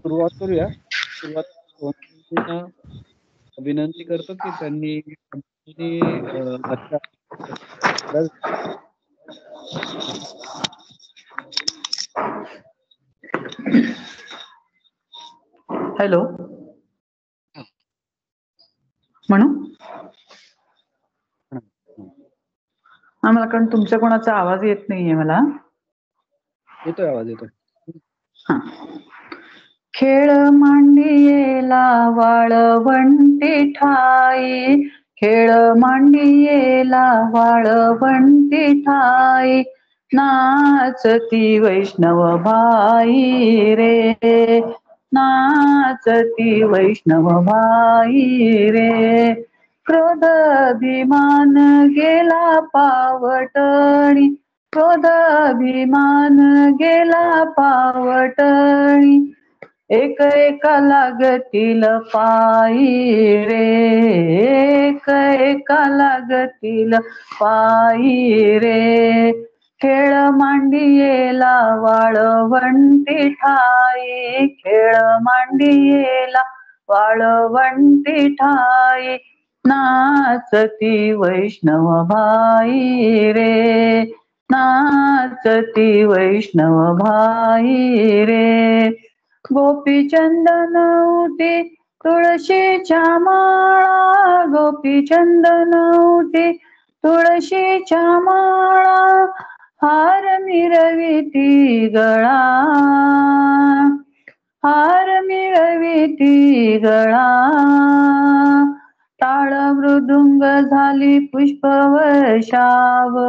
सुरुवात करूया. सुरुवात विनंती करतो की त्यांनी हॅलो म्हणू मला कारण तुमच्या कोणाचा आवाज येत नाहीये मला. येतोय आवाज येतोय. हा. खेळ मांडियेला वाळवंटी ठाई, खेळ मांडियेला वाळवंटी ठाई, नाचती वैष्णव बाई रे, नाचती वैष्णव बाई रे. क्रोधाभिमान गेला पावटणी, क्रोधाभिमान गेला पावटणी, एक एका लागतील पायी रे, एक एका लागतील पायी रे. खेळ मांडियेला वाळवंटी ठाई, खेळ मांडियेला वाळवंटी ठाई, नाचती वैष्णव बाई रे, नाचती वैष्णव बाई रे. गोपी चंदन उटी तुळशीच्या माळा, गोपी चंदन उटी तुळशीच्या माळा, हार मिरविती गळा, हार मिरविती गळा. टाळ मृदुंग झाली पुष्पवर्षाव,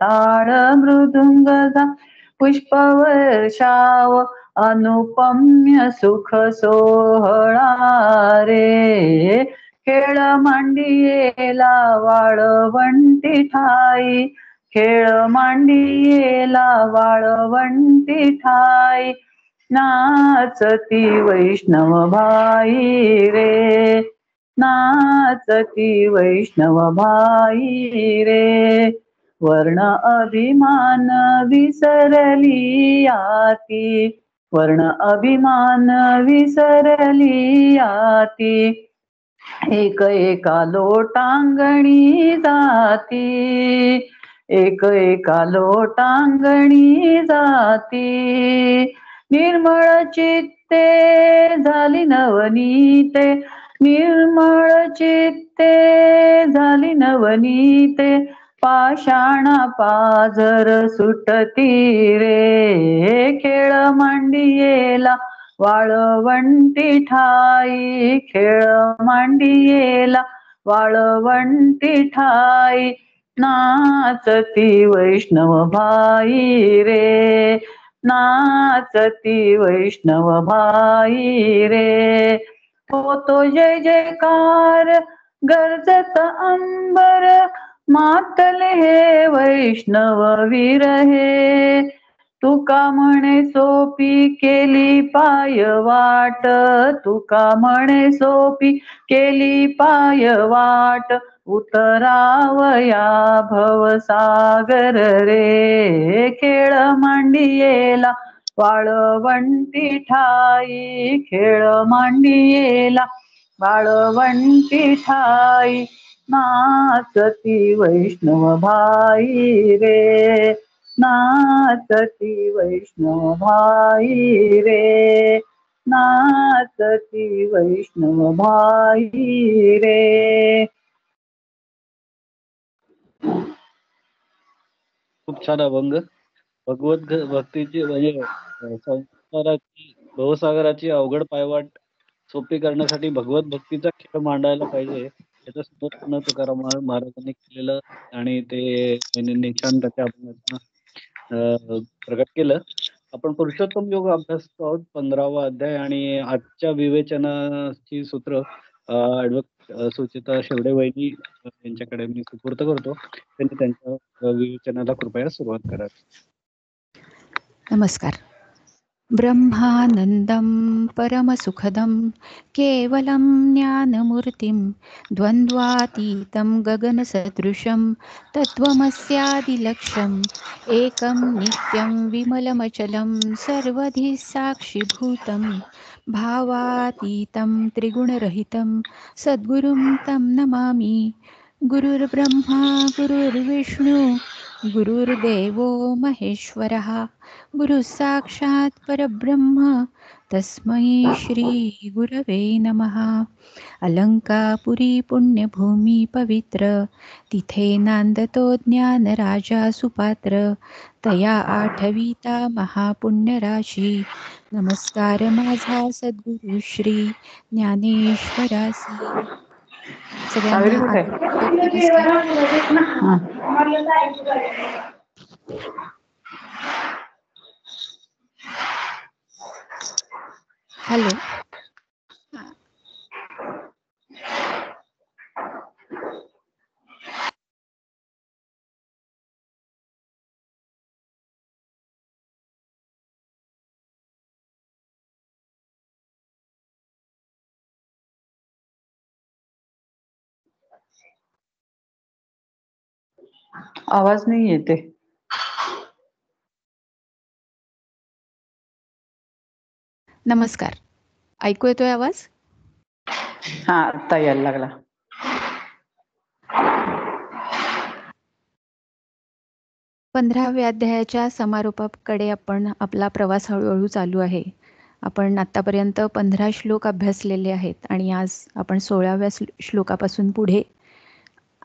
टाळ मृदुंग झाली पुष्पवर्षाव, अनुपम्य सुख सोहळा रे. खेळ मांडियेला वाळवंटी ठाई, खेळ मांडियेला वाळवंटी ठाई, नाचती वैष्णव बाई रे, नाचती वैष्णव बाई रे. वर्ण अभिमान विसरली आती, वर्ण अभिमान विसरली आती, एक एका लोटांगणी जाती, एक एका लोटांगणी जाती. निर्मळ चित्ते झाली नवनीते, निर्मळ चित्ते झाली नवनीते, पाषाणा पाजर सुटती रे. खेळ मांडियेला वाळवंटी ठाई, खेळ मांडियेला वाळवंटी ठाई, नाचती वैष्णव बाई रे, नाचती वैष्णव बाई रे. होतो जय जयकार गरजत अंबर, मातले हे वैष्णव वीर हे. तुका म्हणे सोपी केली पाय वाट, तुका म्हणे सोपी केली पाय वाट, उतरावया भवसागर रे. खेळ मांडियेला वाळवंटी ठाई, खेळ मांडियेला वाळवंटी ठाई, नाचती वैष्णव बाई रे, नाचती वैष्णव बाई रे, नाचती वैष्णव बाई रे. खूप छान अभंग. भगवत भक्तीची म्हणजे संसाराची भवसागराची अवघड पायवाट सोपी करण्यासाठी भगवत भक्तीचा खेळ मांडायला पाहिजे, याचं समर्थन तुकाराम महाराजांनी केलेलं आणि ते निशान त्याच्या अभंगातून प्रकट केलं. आपण पुरुषोत्तम योग अभ्यास आहोत, 15वा अध्याय, आणि आजच्या विवेचनाची सूत्र सुचिता शेवडे वहिनी यांच्याकडे मी सुपूर्त करतो. त्यांनी त्यांच्या विवेचनाला कृपया सुरुवात करावी. नमस्कार. ब्रह्मानन्दं परमसुखदं केवलं ज्ञानमूर्तिं द्वन्द्वातीतं गगनसदृशं तत्त्वमस्यादिलक्ष्यम् एकं नित्यं विमलमचलं सर्वधि साक्षिभूतं भावातीतं त्रिगुणरहितं सद्गुरुं तं नमामि। गुरुर्ब्रह्मा गुरुर्विष्णु गुरुर्देवो महेश्वरः गुरुः साक्षात् परब्रह्म तस्मै श्री गुरवे नमः। अलंकापुरी पुण्यभूमी पवित्र तिथे नांदतो ज्ञान राजा सुपात्र तया आठविता महापुण्यराशी नमस्कार माझा सद्गुरु श्री ज्ञानेश्वरासी। कावेरी सगळ्यांना कुठे आहे? आदरपूर्वक नमस्कार. हा. हॅलो. आवाज नाही येते. नमस्कार. ऐकू येतोय आवाज? हा, आता यायला लागला. 15व्या अध्यायाच्या समारोपाकडे आपण आपला प्रवास हळूहळू चालू आहे. आपण आतापर्यंत 15 श्लोक अभ्यासलेले आहेत आणि आज आपण 16व्या श्लोकापासून पुढे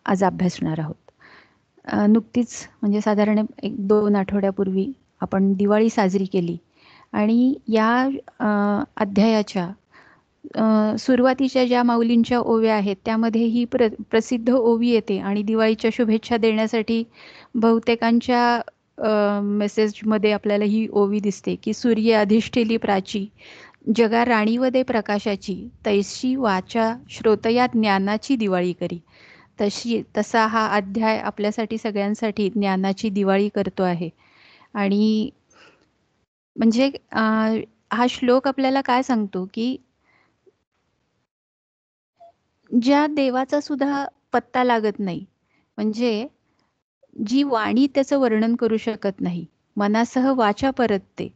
आज अभ्यासणार आहोत. नुकतीच म्हणजे साधारण 1-2 आठवड्यापूर्वी आपण दिवाळी साजरी केली आणि या अध्यायाच्या सुरुवातीच्या ज्या माऊलींच्या ओव्या आहेत त्यामध्ये ही प्रसिद्ध ओवी येते आणि दिवाळीच्या शुभेच्छा देण्यासाठी बहुतेकांच्या मेसेजमध्ये आपल्याला ही ओवी दिसते की सूर्य अधिष्ठेली प्राची जगा राणीवदे प्रकाशाची तैशी वाचा श्रोतया ज्ञानाची दिवाळी करी. तसा हा अध्याय आपल्यासाठी सगळ्यांसाठी ज्ञानाची दिवाळी करतो आहे. आणि म्हणजे हा श्लोक आपल्याला काय सांगतो की ज्या देवाचा सुद्धा पत्ता लागत नाही, म्हणजे जी वाणी त्याचं वर्णन करू शकत नाही, मनासह वाचा परतते,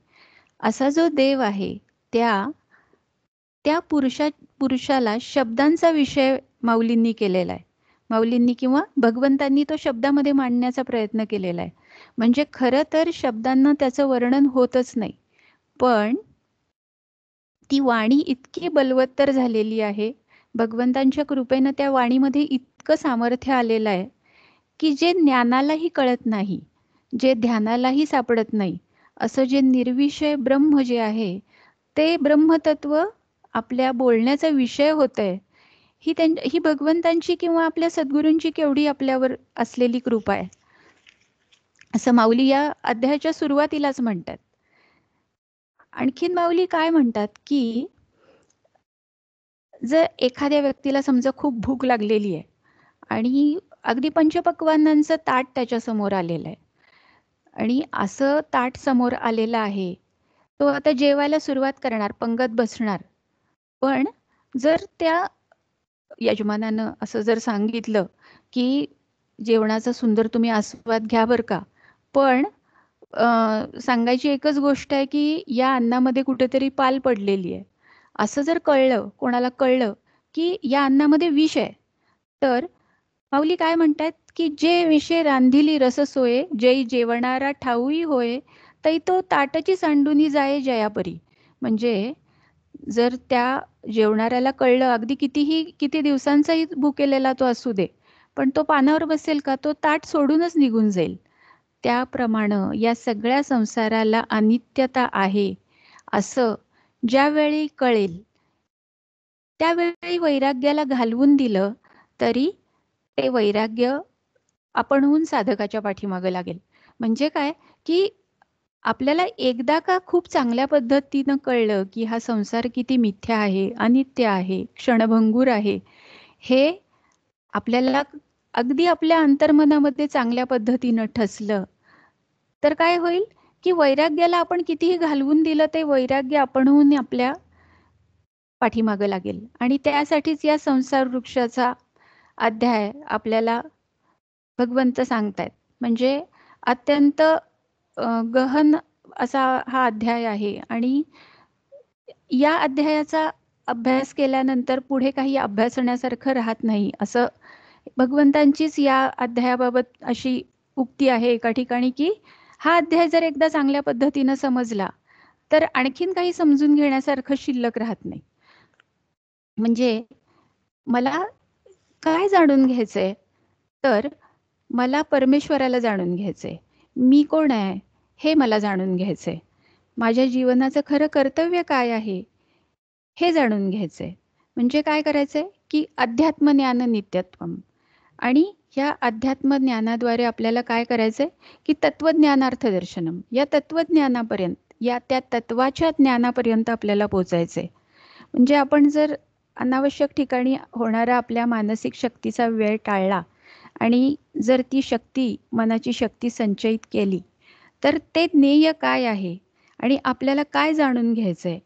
असा जो देव आहे त्या पुरुषाला शब्दांचा विषय माऊलींनी केलेला आहे. माऊलींनी किंवा भगवंतांनी तो शब्दामध्ये मांडण्याचा प्रयत्न केलेला आहे. म्हणजे खरं तर शब्दांना त्याचं वर्णन होतच नाही, पण ती वाणी इतकी बलवत्तर झालेली आहे, भगवंतांच्या कृपेनं त्या वाणीमध्ये इतकं सामर्थ्य आलेलं आहे की जे ज्ञानालाही कळत नाही, जे ध्यानालाही सापडत नाही, असं जे निर्विषय ब्रह्म जे आहे ते ब्रह्मतत्व आपल्या बोलण्याचा विषय होतंय. ही भगवंतांची किंवा आपल्या सद्गुरूंची केवढी आपल्यावर असलेली कृपा आहे, असं माऊली या अध्यायाच्या सुरुवातीलाच म्हणतात. आणखीन माऊली काय म्हणतात की जर एखाद्या व्यक्तीला समजा खूप भूक लागलेली आहे आणि अगदी पंचपक्वान्नांचं ताट त्याच्या समोर आलेलं आहे आणि असं ताट समोर आलेलं आहे, तो आता जेवायला सुरुवात करणार, पंगत बसणार. पण जर त्या यजमानानं असं जर सांगितलं की जेवणाचा सुंदर तुम्ही आस्वाद घ्या बरं का, पण सांगायची एकच गोष्ट आहे की या अन्नामध्ये कुठेतरी पाल पडलेली आहे, असं जर कोणाला कळलं की या अन्नामध्ये विष आहे, तर माऊली काय म्हणतात की जे विषय रांधिली रस सोये जई जेवणारा ठाऊई होय तै तो ताटची सांडूनी जाये जयापरी. म्हणजे जर त्या जेवणाऱ्याला कळलं, अगदी किती दिवसांचाही भुकेलेला तो असू दे, पण तो पानावर बसेल का, तो ताट सोडूनच निघून जाईल. त्याप्रमाणे या सगळ्या संसाराला अनित्यता आहे असं ज्यावेळी कळेल, त्यावेळी वैराग्याला घालवून दिलं तरी ते वैराग्य आपणहून साधकाच्या पाठीमागे लागेल. म्हणजे काय की आपल्याला एकदा का खूप चांगल्या पद्धतीनं कळलं की हा संसार किती मिथ्या आहे, अनित्य आहे, क्षणभंगूर आहे, हे आपल्याला अगदी आपल्या अंतर्मनामध्ये चांगल्या पद्धतीनं ठसलं, तर काय होईल की वैराग्याला आपण कितीही घालवून दिलं ते वैराग्य आपणहून आपल्या पाठीमागं लागेल. आणि त्यासाठीच या संसार वृक्षाचा अध्याय आपल्याला भगवंत सांगतायत. म्हणजे अत्यंत गहन असा हा अध्याय आहे आणि या अध्यायाचा अभ्यास केल्यानंतर पुढे काही अभ्यासण्यासारखं राहत नाही, असं भगवंतांचीच या अध्यायाबाबत अशी उक्ती आहे एका ठिकाणी, की हा अध्याय जर एकदा चांगल्या पद्धतीनं समजला तर आणखीन काही समजून घेण्यासारखं शिल्लक राहत नाही. म्हणजे मला काय जाणून घ्यायचंय, तर मला परमेश्वराला जाणून घ्यायचंय. मी कोण आहे हे मला जाणून घ्यायचंय. माझ्या जीवनाचं खरं कर्तव्य काय आहे हे जाणून घ्यायचंय. म्हणजे काय करायचंय, की अध्यात्म ज्ञान नित्यत्वम. आणि या अध्यात्म ज्ञानाद्वारे आपल्याला काय करायचंय, की तत्वज्ञानार्थ दर्शनम. या तत्वज्ञानापर्यंत, त्या तत्वाच्या ज्ञानापर्यंत आपल्याला पोहोचायचंय. म्हणजे आपण जर अनावश्यक ठिकाणी होणारा आपल्या मानसिक शक्तीचा वेळ टाळला आणि जर ती शक्ती, मनाची शक्ती संचयित केली, तर ते ज्ञेय काय आहे आणि आपल्याला काय जाणून घ्यायचंय,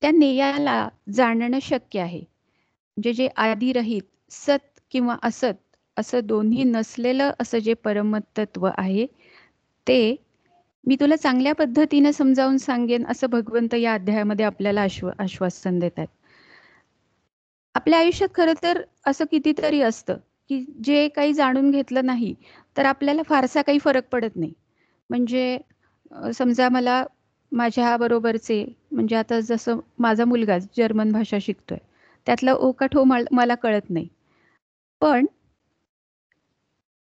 त्या ज्ञेयाला जाणणं शक्य आहे. म्हणजे जे आदिरहित, सत किंवा असत असं दोन्ही नसलेलं असं जे परमतत्व आहे, ते मी तुला चांगल्या पद्धतीनं समजावून सांगेन, असं भगवंत या अध्यायामध्ये आपल्याला आश्वासन देतात. आपल्या आयुष्यात खरं तर असं कितीतरी असतं, की जे काही जाणून घेतलं नाही तर आपल्याला फारसा काही फरक पडत नाही. म्हणजे समजा मला माझ्या बरोबरचे, म्हणजे आता जसं माझा मुलगा जर्मन भाषा शिकतोय, त्यातला ओकाठो मला कळत नाही. पण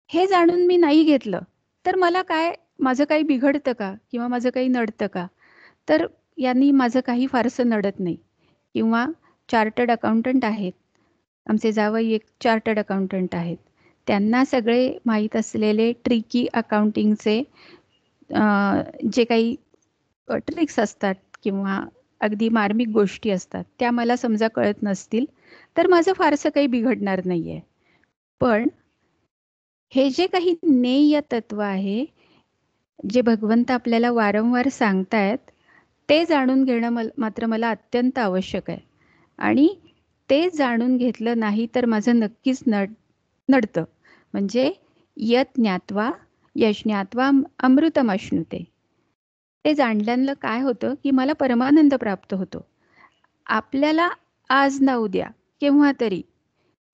हे जाणून मी नाही घेतलं तर मला काय, माझं काही बिघडतं का किंवा माझं काही नडतं का? तर यांनी माझं काही फारसं नडत नाही. किंवा चार्टर्ड अकाउंटंट आहेत, आमचे जावई एक चार्टर्ड अकाउंटंट आहेत, त्यांना सगळे माहीत असलेले ट्रिकी अकाउंटिंगचे जे काही ट्रिक्स असतात किंवा अगदी मार्मिक गोष्टी असतात, त्या मला समजा कळत नसतील तर माझं फारसं काही बिघडणार नाही आहे. पण हे जे काही ज्ञेय तत्व आहे, जे भगवंत आपल्याला वारंवार सांगतायत, ते जाणून घेणं मात्र मला अत्यंत आवश्यक आहे. आणि ते जाणून घेतलं नाही तर माझं नक्कीच नडतं. म्हणजे यत ज्ञात्वा यश ज्ञात्वा अमृतमश्नुते. ते जाणल्यानं काय होतं, की मला परमानंद प्राप्त होतो. आपल्याला आज ना उद्या केव्हा तरी,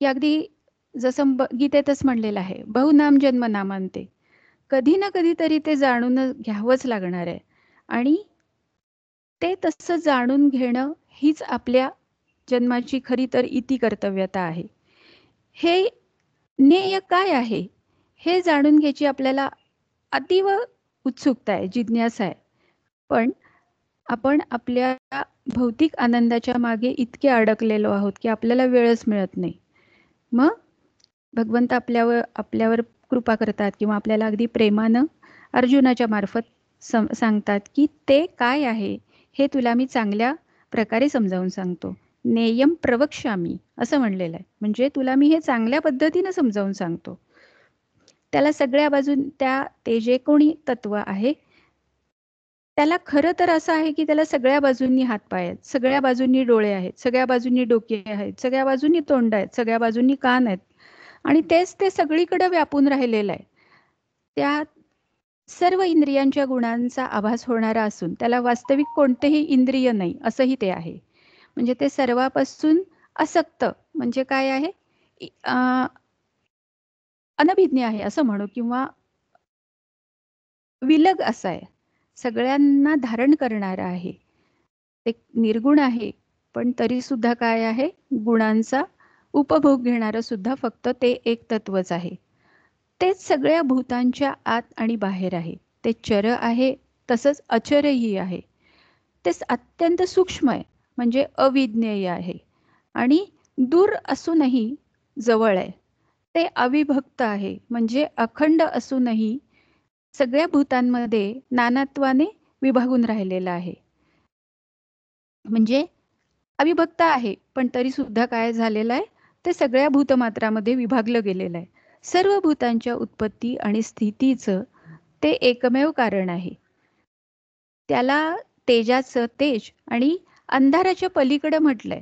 की अगदी जसं गीतेतच म्हणलेलं आहे, बहुनाम जन्म नामांते. कधी ना कधीतरी ते जाणून घ्यावंच लागणार आहे. आणि ते तसं जाणून घेणं हीच आपल्या जन्माची खरी तर इति कर्तव्यता आहे. हे ज्ञेय काय आहे हे जाणून घ्यायची आपल्याला अतीव उत्सुकता आहे, जिज्ञासा आहे. पण आपण आपल्या भौतिक आनंदाच्या मागे इतके अडकलेलो आहोत की आपल्याला वेळच मिळत नाही. मग भगवंत आपल्यावर कृपा करतात किंवा आपल्याला अगदी प्रेमानं अर्जुनाच्या मार्फत सांगतात, की ते काय आहे हे तुला मी चांगल्या प्रकारे समजावून सांगतो. नेयम प्रवक्ष्यामी असं म्हणलेलं आहे. म्हणजे तुला मी हे चांगल्या पद्धतीनं समजावून सांगतो. त्याला सगळ्या बाजून ते जे कोणी तत्व आहे त्याला खरं तर असं आहे, की त्याला सगळ्या बाजूंनी हातपाय आहेत, सगळ्या बाजूंनी डोळे आहेत, सगळ्या बाजूंनी डोके आहेत, सगळ्या बाजूंनी तोंड आहेत, सगळ्या बाजूंनी कान आहेत आणि तेच ते सगळीकडे व्यापून राहिलेलं आहे. त्या सर्व इंद्रियांच्या गुणांचा आभास होणारा असून त्याला वास्तविक कोणतेही इंद्रिय नाही असंही ते आहे. म्हणजे ते सर्वापासून असक्त, म्हणजे काय आहे, अनभिज्ञ आहे असं म्हणू किंवा विलग असा आहे. सगळ्यांना धारण करणारा आहे. ते निर्गुण आहे, पण तरी सुद्धा काय आहे, गुणांचा उपभोग घेणारं सुद्धा फक्त ते एक तत्वच आहे. तेच सगळ्या भूतांच्या आत आणि बाहेर आहे. ते चर आहे, तसंच अचरही आहे. ते अत्यंत सूक्ष्म आहे, म्हणजे अविज्ञेय आहे आणि दूर असूनही जवळ आहे. ते अविभक्त आहे, म्हणजे अखंड असूनही सगळ्या भूतांमध्ये नानात्वाने विभागून राहिलेला आहे. म्हणजे अविभक्त आहे, पण तरी सुद्धा काय झालेलं आहे, ते सगळ्या भूतमात्रामध्ये विभागलं गेलेलं आहे. सर्व भूतांच्या उत्पत्ती आणि स्थितीचं ते एकमेव कारण आहे. त्याला तेजाचं तेज आणि अंधाराच्या पलीकडे म्हटलंय.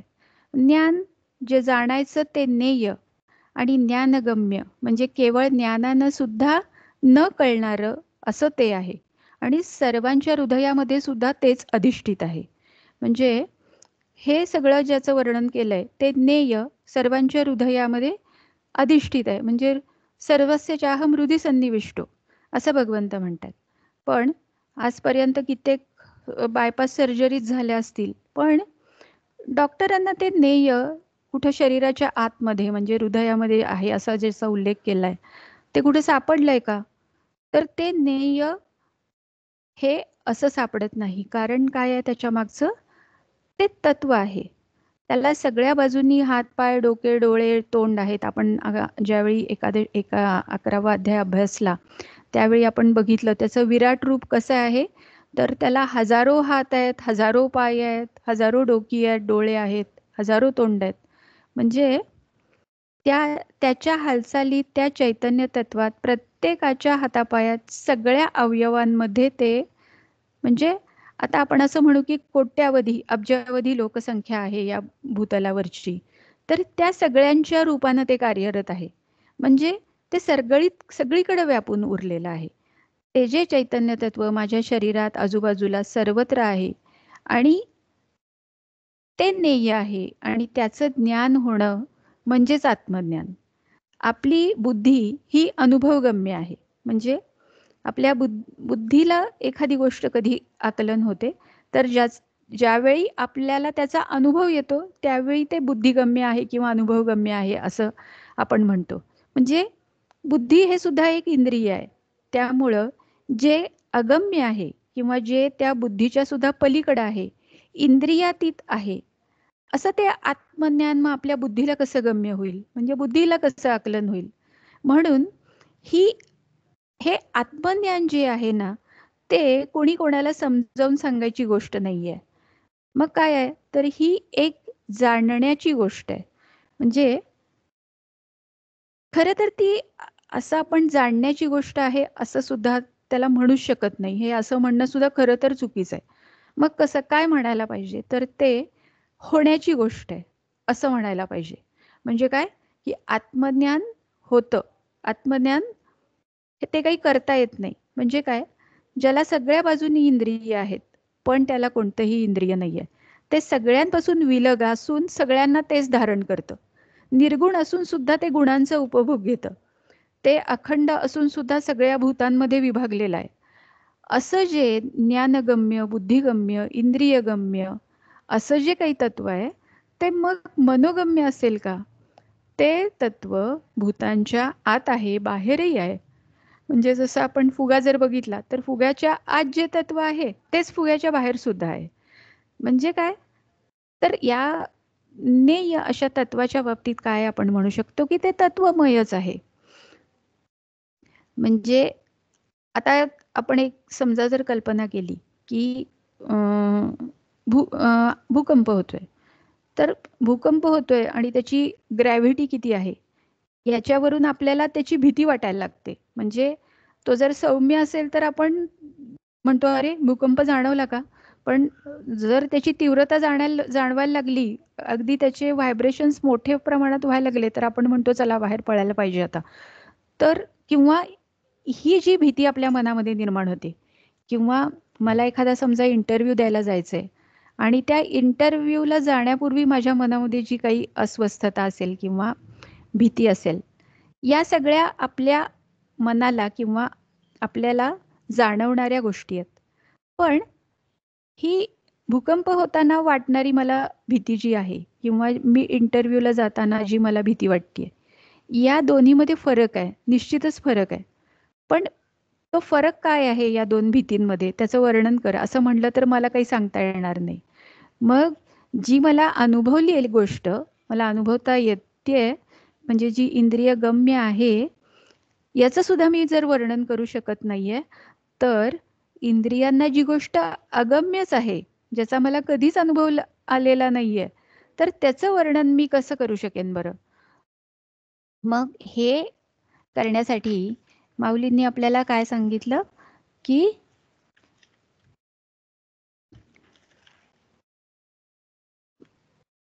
ज्ञान जे जाणायचं ते ज्ञेय आणि ज्ञानगम्य म्हणजे केवळ ज्ञानानं सुद्धा न कळणारं असं ते आहे. आणि सर्वांच्या हृदयामध्ये सुद्धा तेच अधिष्ठित आहे. म्हणजे हे सगळं ज्याचं वर्णन केलंय ते ज्ञेय सर्वांच्या हृदयामध्ये अधिष्ठित आहे. म्हणजे सर्वस्य चाहम हृदि सन्निविष्टो असं भगवंत म्हणतात. पण आजपर्यंत कित्येक बायपास सर्जरीज झाल्या असतील, पण डॉक्टरांना ते ज्ञेय कुठं शरीराच्या आतमध्ये म्हणजे हृदयामध्ये आहे असा ज्याचा उल्लेख केलाय ते कुठे सापडलंय का? तर ते ज्ञेय हे असं सापडत नाही. कारण काय आहे त्याच्या मागचं? ते तत्व आहे. त्याला सगळ्या बाजूंनी हात पाय डोके डोळे तोंड आहेत. आपण ज्यावेळी एका 11वा अध्याय अभ्यासला त्यावेळी आपण बघितलं त्याचं विराट रूप कसं आहे. तर त्याला हजारो हात आहेत, हजारो पाय आहेत, हजारो डोकी आहेत, डोळे आहेत, हजारो तोंड आहेत. म्हणजे त्याच्या हालचाली त्या चैतन्य तत्वात प्रत्येकाच्या हातापायात सगळ्या अवयवांमध्ये ते म्हणजे आता आपण असं म्हणू की कोट्यावधी अब्जावधी लोकसंख्या आहे या भूतलावरची, तर त्या सगळ्यांच्या रूपानं ते कार्यरत आहे. म्हणजे ते सगळीकडे व्यापून उरलेलं आहे. ते जे चैतन्य तत्व माझ्या शरीरात आजूबाजूला सर्वत्र आहे आणि ते ज्ञेय आहे आणि त्याचं ज्ञान होणं म्हणजेच आत्मज्ञान. आपली बुद्धी ही अनुभवगम्य आहे. म्हणजे आपल्या बुद्धीला एखादी गोष्ट कधी आकलन होते तर ज्यावेळी आपल्याला त्याचा अनुभव येतो त्यावेळी ते बुद्धिगम्य आहे किंवा अनुभवगम्य आहे असं आपण म्हणतो. म्हणजे बुद्धी हे सुद्धा एक इंद्रिय आहे. त्यामुळं जे अगम्य आहे किंवा जे त्या बुद्धीच्या सुद्धा पलीकडे आहे, इंद्रियातीत आहे, असं ते आत्मज्ञान मग आपल्या बुद्धीला कसं गम्य होईल? म्हणजे बुद्धीला कसं आकलन होईल? म्हणून हे आत्मज्ञान जे आहे ना ते कोणी कोणाला समजावून सांगायची गोष्ट नाहीये. मग काय आहे? तर ही एक जाणण्याची गोष्ट आहे. म्हणजे खरं तर ती असं आपण जाणण्याची गोष्ट आहे असं सुद्धा त्याला म्हणूच शकत नाही. हे असं म्हणणं सुद्धा खरं तर चुकीचं आहे. मग कसं काय म्हणायला पाहिजे? तर ते होण्याची गोष्ट आहे असं म्हणायला पाहिजे. म्हणजे काय की आत्मज्ञान होतं. आत्मज्ञान ते काही करता येत नाही. म्हणजे काय? ज्याला सगळ्या बाजूनी इंद्रिय आहेत पण त्याला कोणतंही इंद्रिय नाहीये. ते सगळ्यांपासून विलग असून सगळ्यांना तेच धारण करतं. निर्गुण असून सुद्धा ते गुणांचा उपभोग घेतं. ते अखंड असून सुद्धा सगळ्या भूतांमध्ये विभागलेलं आहे. असं जे ज्ञानगम्य, बुद्धिगम्य, इंद्रियगम्य असं जे काही तत्व आहे ते मग मनोगम्य असेल का? ते तत्व भूतांच्या आत आहे, बाहेरही आहे. म्हणजे जसं आपण फुगा जर बघितला तर फुग्याच्या आत जे तत्व आहे तेच फुग्याच्या बाहेर सुद्धा आहे. म्हणजे काय? तर या ज्ञेय अशा तत्वाच्या बाबतीत काय आपण म्हणू शकतो की ते तत्वमयच आहे. म्हणजे आता आपण एक समजा जर कल्पना केली की भूकंप होतोय. तर भूकंप होतोय आणि त्याची ग्रॅव्हिटी किती आहे याच्यावरून आपल्याला त्याची भीती वाटायला लागते. म्हणजे तो जर सौम्य असेल तर आपण म्हणतो अरे भूकंप जाणवला का? पण जर त्याची तीव्रता जाणवायला लागली, अगदी त्याचे व्हायब्रेशन्स मोठ्या प्रमाणात व्हायला लागले तर आपण म्हणतो चला बाहेर पळायला पाहिजे आता. तर किंवा ही जी भीती आपल्या मनामध्ये निर्माण होते किंवा मला एखादा समजा इंटरव्ह्यू द्यायला जायचंय आणि त्या इंटरव्ह्यूला जाण्यापूर्वी माझ्या मनामध्ये जी काही अस्वस्थता असेल किंवा भीती असेल, या सगळ्या आपल्या मनाला किंवा आपल्याला जाणवणाऱ्या गोष्टी आहेत. पण ही भूकंप होताना वाटणारी मला भीती जी आहे किंवा मी इंटरव्ह्यूला जाताना जी मला भीती वाटते, या दोन्हीमध्ये फरक आहे. निश्चितच फरक आहे. पण तो फरक काय आहे या दोन भीतींमध्ये त्याचं वर्णन कर असं म्हटलं तर मला काही सांगता येणार नाही. मग जी मला अनुभवली गोष्ट मला अनुभवता येते म्हणजे जी इंद्रिय गम्य आहे याचं सुद्धा मी जर वर्णन करू शकत नाहीये तर इंद्रियांना जी गोष्ट अगम्यच आहे ज्याचा मला कधीच अनुभव आलेला नाहीये तर त्याचं वर्णन मी कसं करू शकेन बरं? मग हे करण्यासाठी माऊलींनी आपल्याला काय सांगितलं की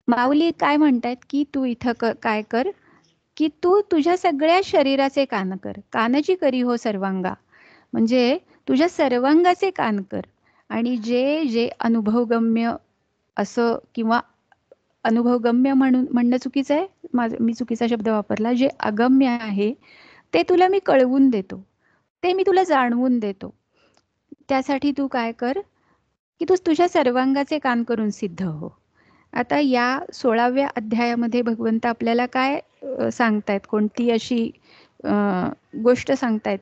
माऊली काय म्हणतायत की तू इथं काय कर की तू तुझ्या सगळ्या शरीराचे कान कर. कानाची करी हो सर्वांगा. म्हणजे तुझ्या सर्वांगाचे कान कर आणि जे जे अनुभवगम्य असं किंवा अनुभवगम्य म्हणणं चुकीचं आहे, मी चुकीचा शब्द वापरला. जे अगम्य आहे ते तुला मी कळवून देतो, ते मी तुला जाणवून देतो. त्यासाठी तू काय कर की तू तुझ्या सर्वांगाचे कान करून सिद्ध हो. आता या 16व्या अध्यायामध्ये भगवंत आपल्याला काय सांगतायत, कोणती अशी गोष्ट सांगतायत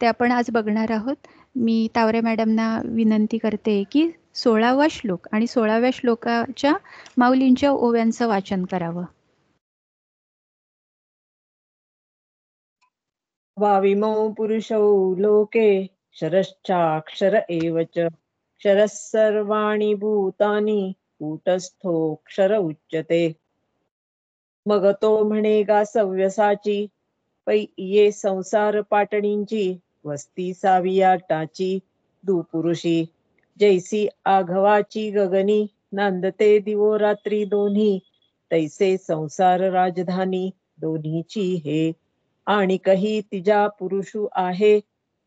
ते आपण आज बघणार आहोत. मी तावरे मॅडमना विनंती करते की 16वा श्लोक आणि 16व्या श्लोकाच्या माऊलींच्या ओव्यांचं वाचन करावं. वाविमौ पुरुषौ लोके क्षरश्चाक्षर एव च क्षरः सर्वाणि भूतानि कूटस्थोऽक्षर उच्यते. मग तो म्हणेगा सव्यसाची पै ये संसार पाटणींची वस्ती सावियाटाची दुपुरुषी जैसी आघवाची गगनी नांदते दिवो रात्री दोन्ही तैसे संसार राजधानी दोन्हीची हे आणि कही तिजा पुरुषू आहे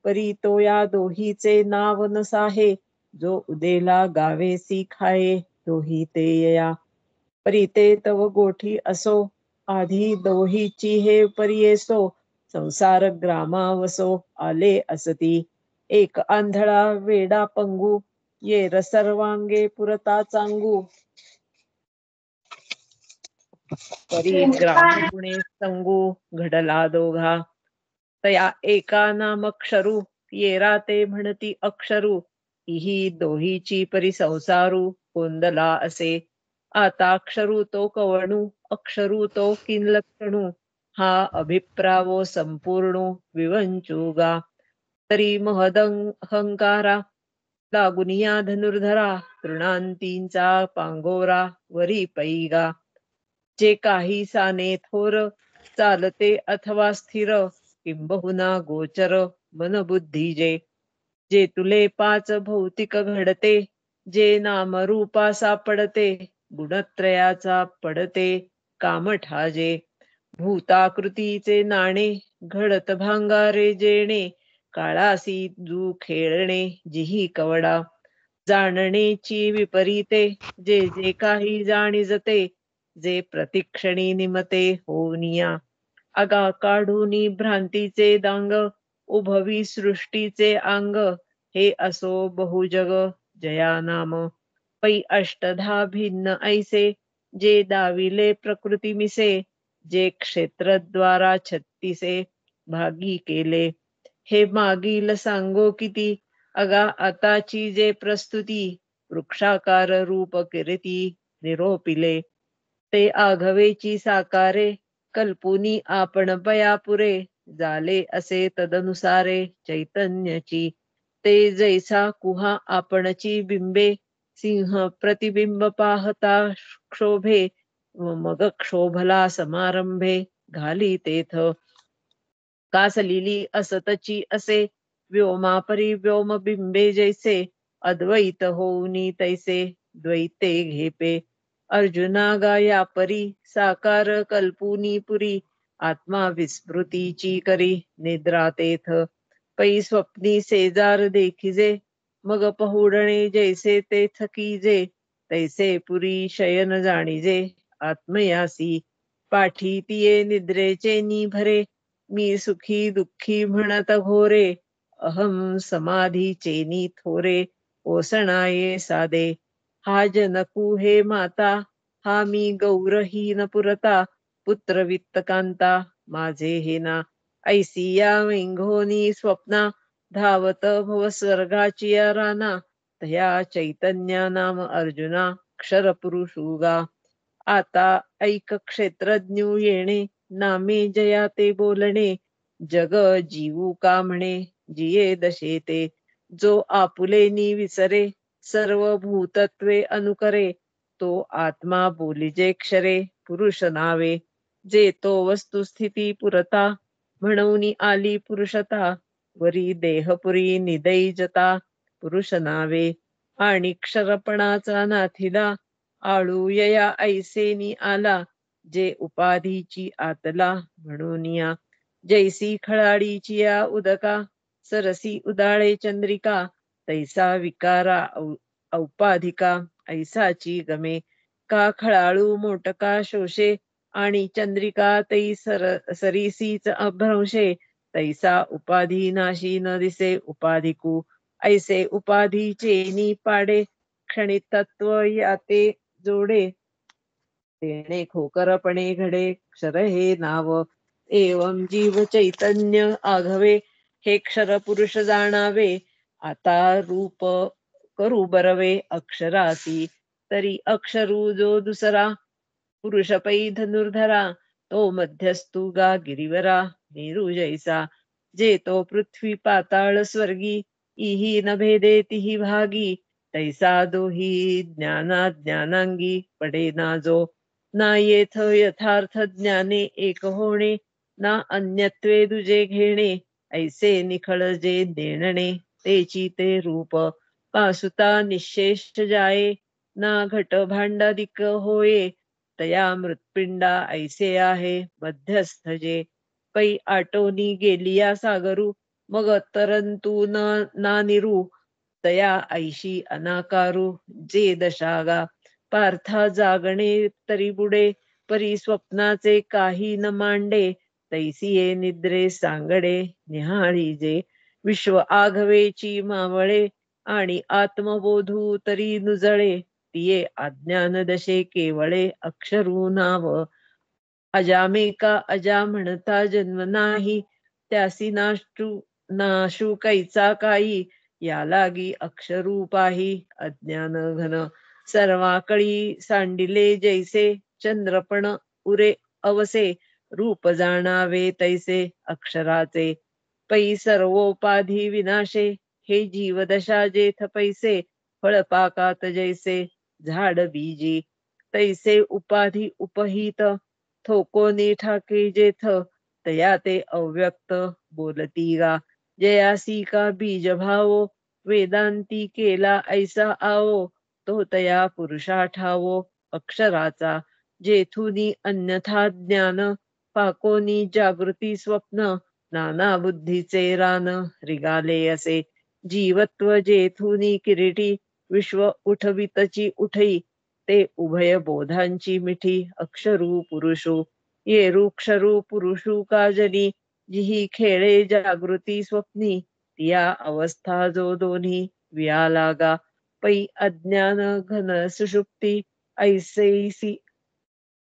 परी तो या दोहीचे नाव नसाहे जो उदेला गावेसी खाये दोही ते यया परी ते तव गोठी असो आधी दोहीची हे परियेसो संसार ग्रामावसो आले असती एक आंधळा वेडा पंगू ये सर्वांगे पुरता चांगू परी ग्रामगुणे संगू घडला दोघा तया एका नामक्षरू येरा ते म्हणती अक्षरू ही दोहीची परी संसारू गोंदला असे आता अक्षरू तो कवणू अक्षरू तो किनलक्षणू हा अभिप्रावो संपूर्ण विवंचुगा तरी महदहंकारा लागुनिया धनुर्धरा तृणांतींचा पांगोरा वरी पैगा जे काही साने थोर चालते अथवा स्थिर किंबहुना गोचर मनबुद्धी जे तुले पाच भौतिक घडते जे नामरूपा सापडते गुणत्रयाचा पडते कामठाजे भूताकृतीचे नाणे घडत भांगारे जेणे काळासी जू खेळणे जिही कवडा जाणणेची विपरीते जे जे काही जाणीजते जे प्रतिक्षणी निमते होनिया आगा काढूनी भ्रांतीचे दांग उभवी सृष्टीचे अंग हे असो बहुजग जया नाम पै अष्टधा भिन्न ऐसे जे दाविले प्रकृती मिसे जे क्षेत्रद्वारा 36 भागी केले हे मागील सांगो किती अगा आताची जे प्रस्तुती वृक्षाकार रूप कीर्ती निरोपिले ते आघवेची साकारे कल्पुनी आपण पयापुरे झाले असे तदनुसारे चैतन्याची ते जैसा कुहा आपणची बिंबे सिंह प्रतिबिंब पाहता क्षोभे मग क्षोभला समारंभे घाली तेथ कासलिली असतची असे व्योमापरी व्योम बिंबे जैसे अद्वैत होऊनी तैसे द्वैते घेपे अर्जुना गाया परी साकार कल्पुनी पुरी आत्मा विस्मृतीची करी निद्रा तेथ पै स्वप्नी सेजार देखिजे मग पहुडणे जैसे ते थकीजे तैसे पुरी शयन जाणीजे आत्मयासी पाठी तिये निद्रेचे निभरे मी सुखी दुःखी म्हणत घोरे अहम समाधीचे नी थोरे ओसणाये साधे हा जनकू हे माता हा मी गौरहीन पुरता पुत्र वित्तकांता माझे हे ना ऐसिया वेंघोनी स्वप्ना धावत भव स्वर्गाची राना तया चैतन्या नाम अर्जुना क्षर पुरुषुगा आता ऐक क्षेत्रज्ञू येणे नामे जया ते बोलणे जग जीवू का म्हणे जिये दशे ते जो आपुले नि विसरे सर्व भूतत्वे अनुकरे तो आत्मा बोलिजे क्षरे पुरुष नावे जे तो वस्तुस्थिती पुरता म्हणून आली पुरुषता वरी देहपुरी निदैजता पुरुष नावे आणि क्षरपणाचा नाथिला आळूयया ऐसेनी आला जे उपाधीची आतला म्हणून या जैसी खळाडीची या उदका सरसी उदाळे चंद्रिका तैसा विकारा औपाधिका ऐसाची गमे का खळाळू मोटका शोषे आणि चंद्रिका तै सरीसीच अभ्रंशे तैसा उपाधी नाशी न दिसे उपाधिकू ऐसे उपाधीचे नि पाडे क्षणिक तत्व याते जोडे तेणे खोकरपणे घडे क्षर हे नाव एवं जीव चैतन्य आघवे हे क्षर पुरुष जाणावे आता रूप करू बरवे अक्षरासी तरी अक्षरू जो दुसरा पुरुष पै धनुर्धरा तो मध्यस्थू गा गिरिवरा मेरू जैसा जे तो पृथ्वी पाताळ स्वर्गी इही न भेदे तिही भागी तैसा दोही ज्ञानांगी पडे ना जो ना येथ यथार्थ ज्ञाने एक होणे ना अन्यत्वे दुजे घेणे ऐसे निखळ जे देणणे तेची ते रूप पासुता निशेष जाये ना घट भांडादिक होये तया मृत्पिंडा ऐसे आहे मध्यस्थ जे पै आटोनी गेलिया सागरू मग तरंतु ना निरू तया ऐशी अनाकारू जे दशागा पार्था जागणे तरी बुडे परी स्वप्नाचे काही न मांडे तैसिये निद्रे सांगडे निहाळी जे विश्व आघवेची मावळे आणि आत्मबोधू तरी नुजळे तिये अज्ञान दशे केवळे अक्षरू नाव अजामेका अजा म्हणता जन्म नाही त्यासी नाशू कैचा काही या लागी अक्षरूपाही अज्ञान घन सर्वाकळी सांडिले जैसे चंद्रपण उरे अवसे रूप जाणावे तैसे अक्षराचे पै सर्वोपाधी विनाशे हे जीवदशा जेथ पैसे फळपाकात जैसे झाड बीजी तैसे उपाधी उपहित थोकोनी ठाके जेथ तया ते अव्यक्त बोलती गा जयासी का बीज भावो वेदांती केला ऐसा आवो तो तया पुरुषा ठावो अक्षराचा जेथुनी अन्यथा ज्ञान पाकोनी जागृती स्वप्न नाना बुद्धीचे रान रिगाले असे जीवत्व जेथुनी किरीटी विश्व उठवितची उठई ते उभय बोधांची मिठी अक्षरू पुरुषू ये रुक्षरू पुरुषू काजनी जिही खेळे जागृती स्वप्नी या अवस्था जो दोन्ही व्यालागा पै अज्ञान घन सुषुप्ती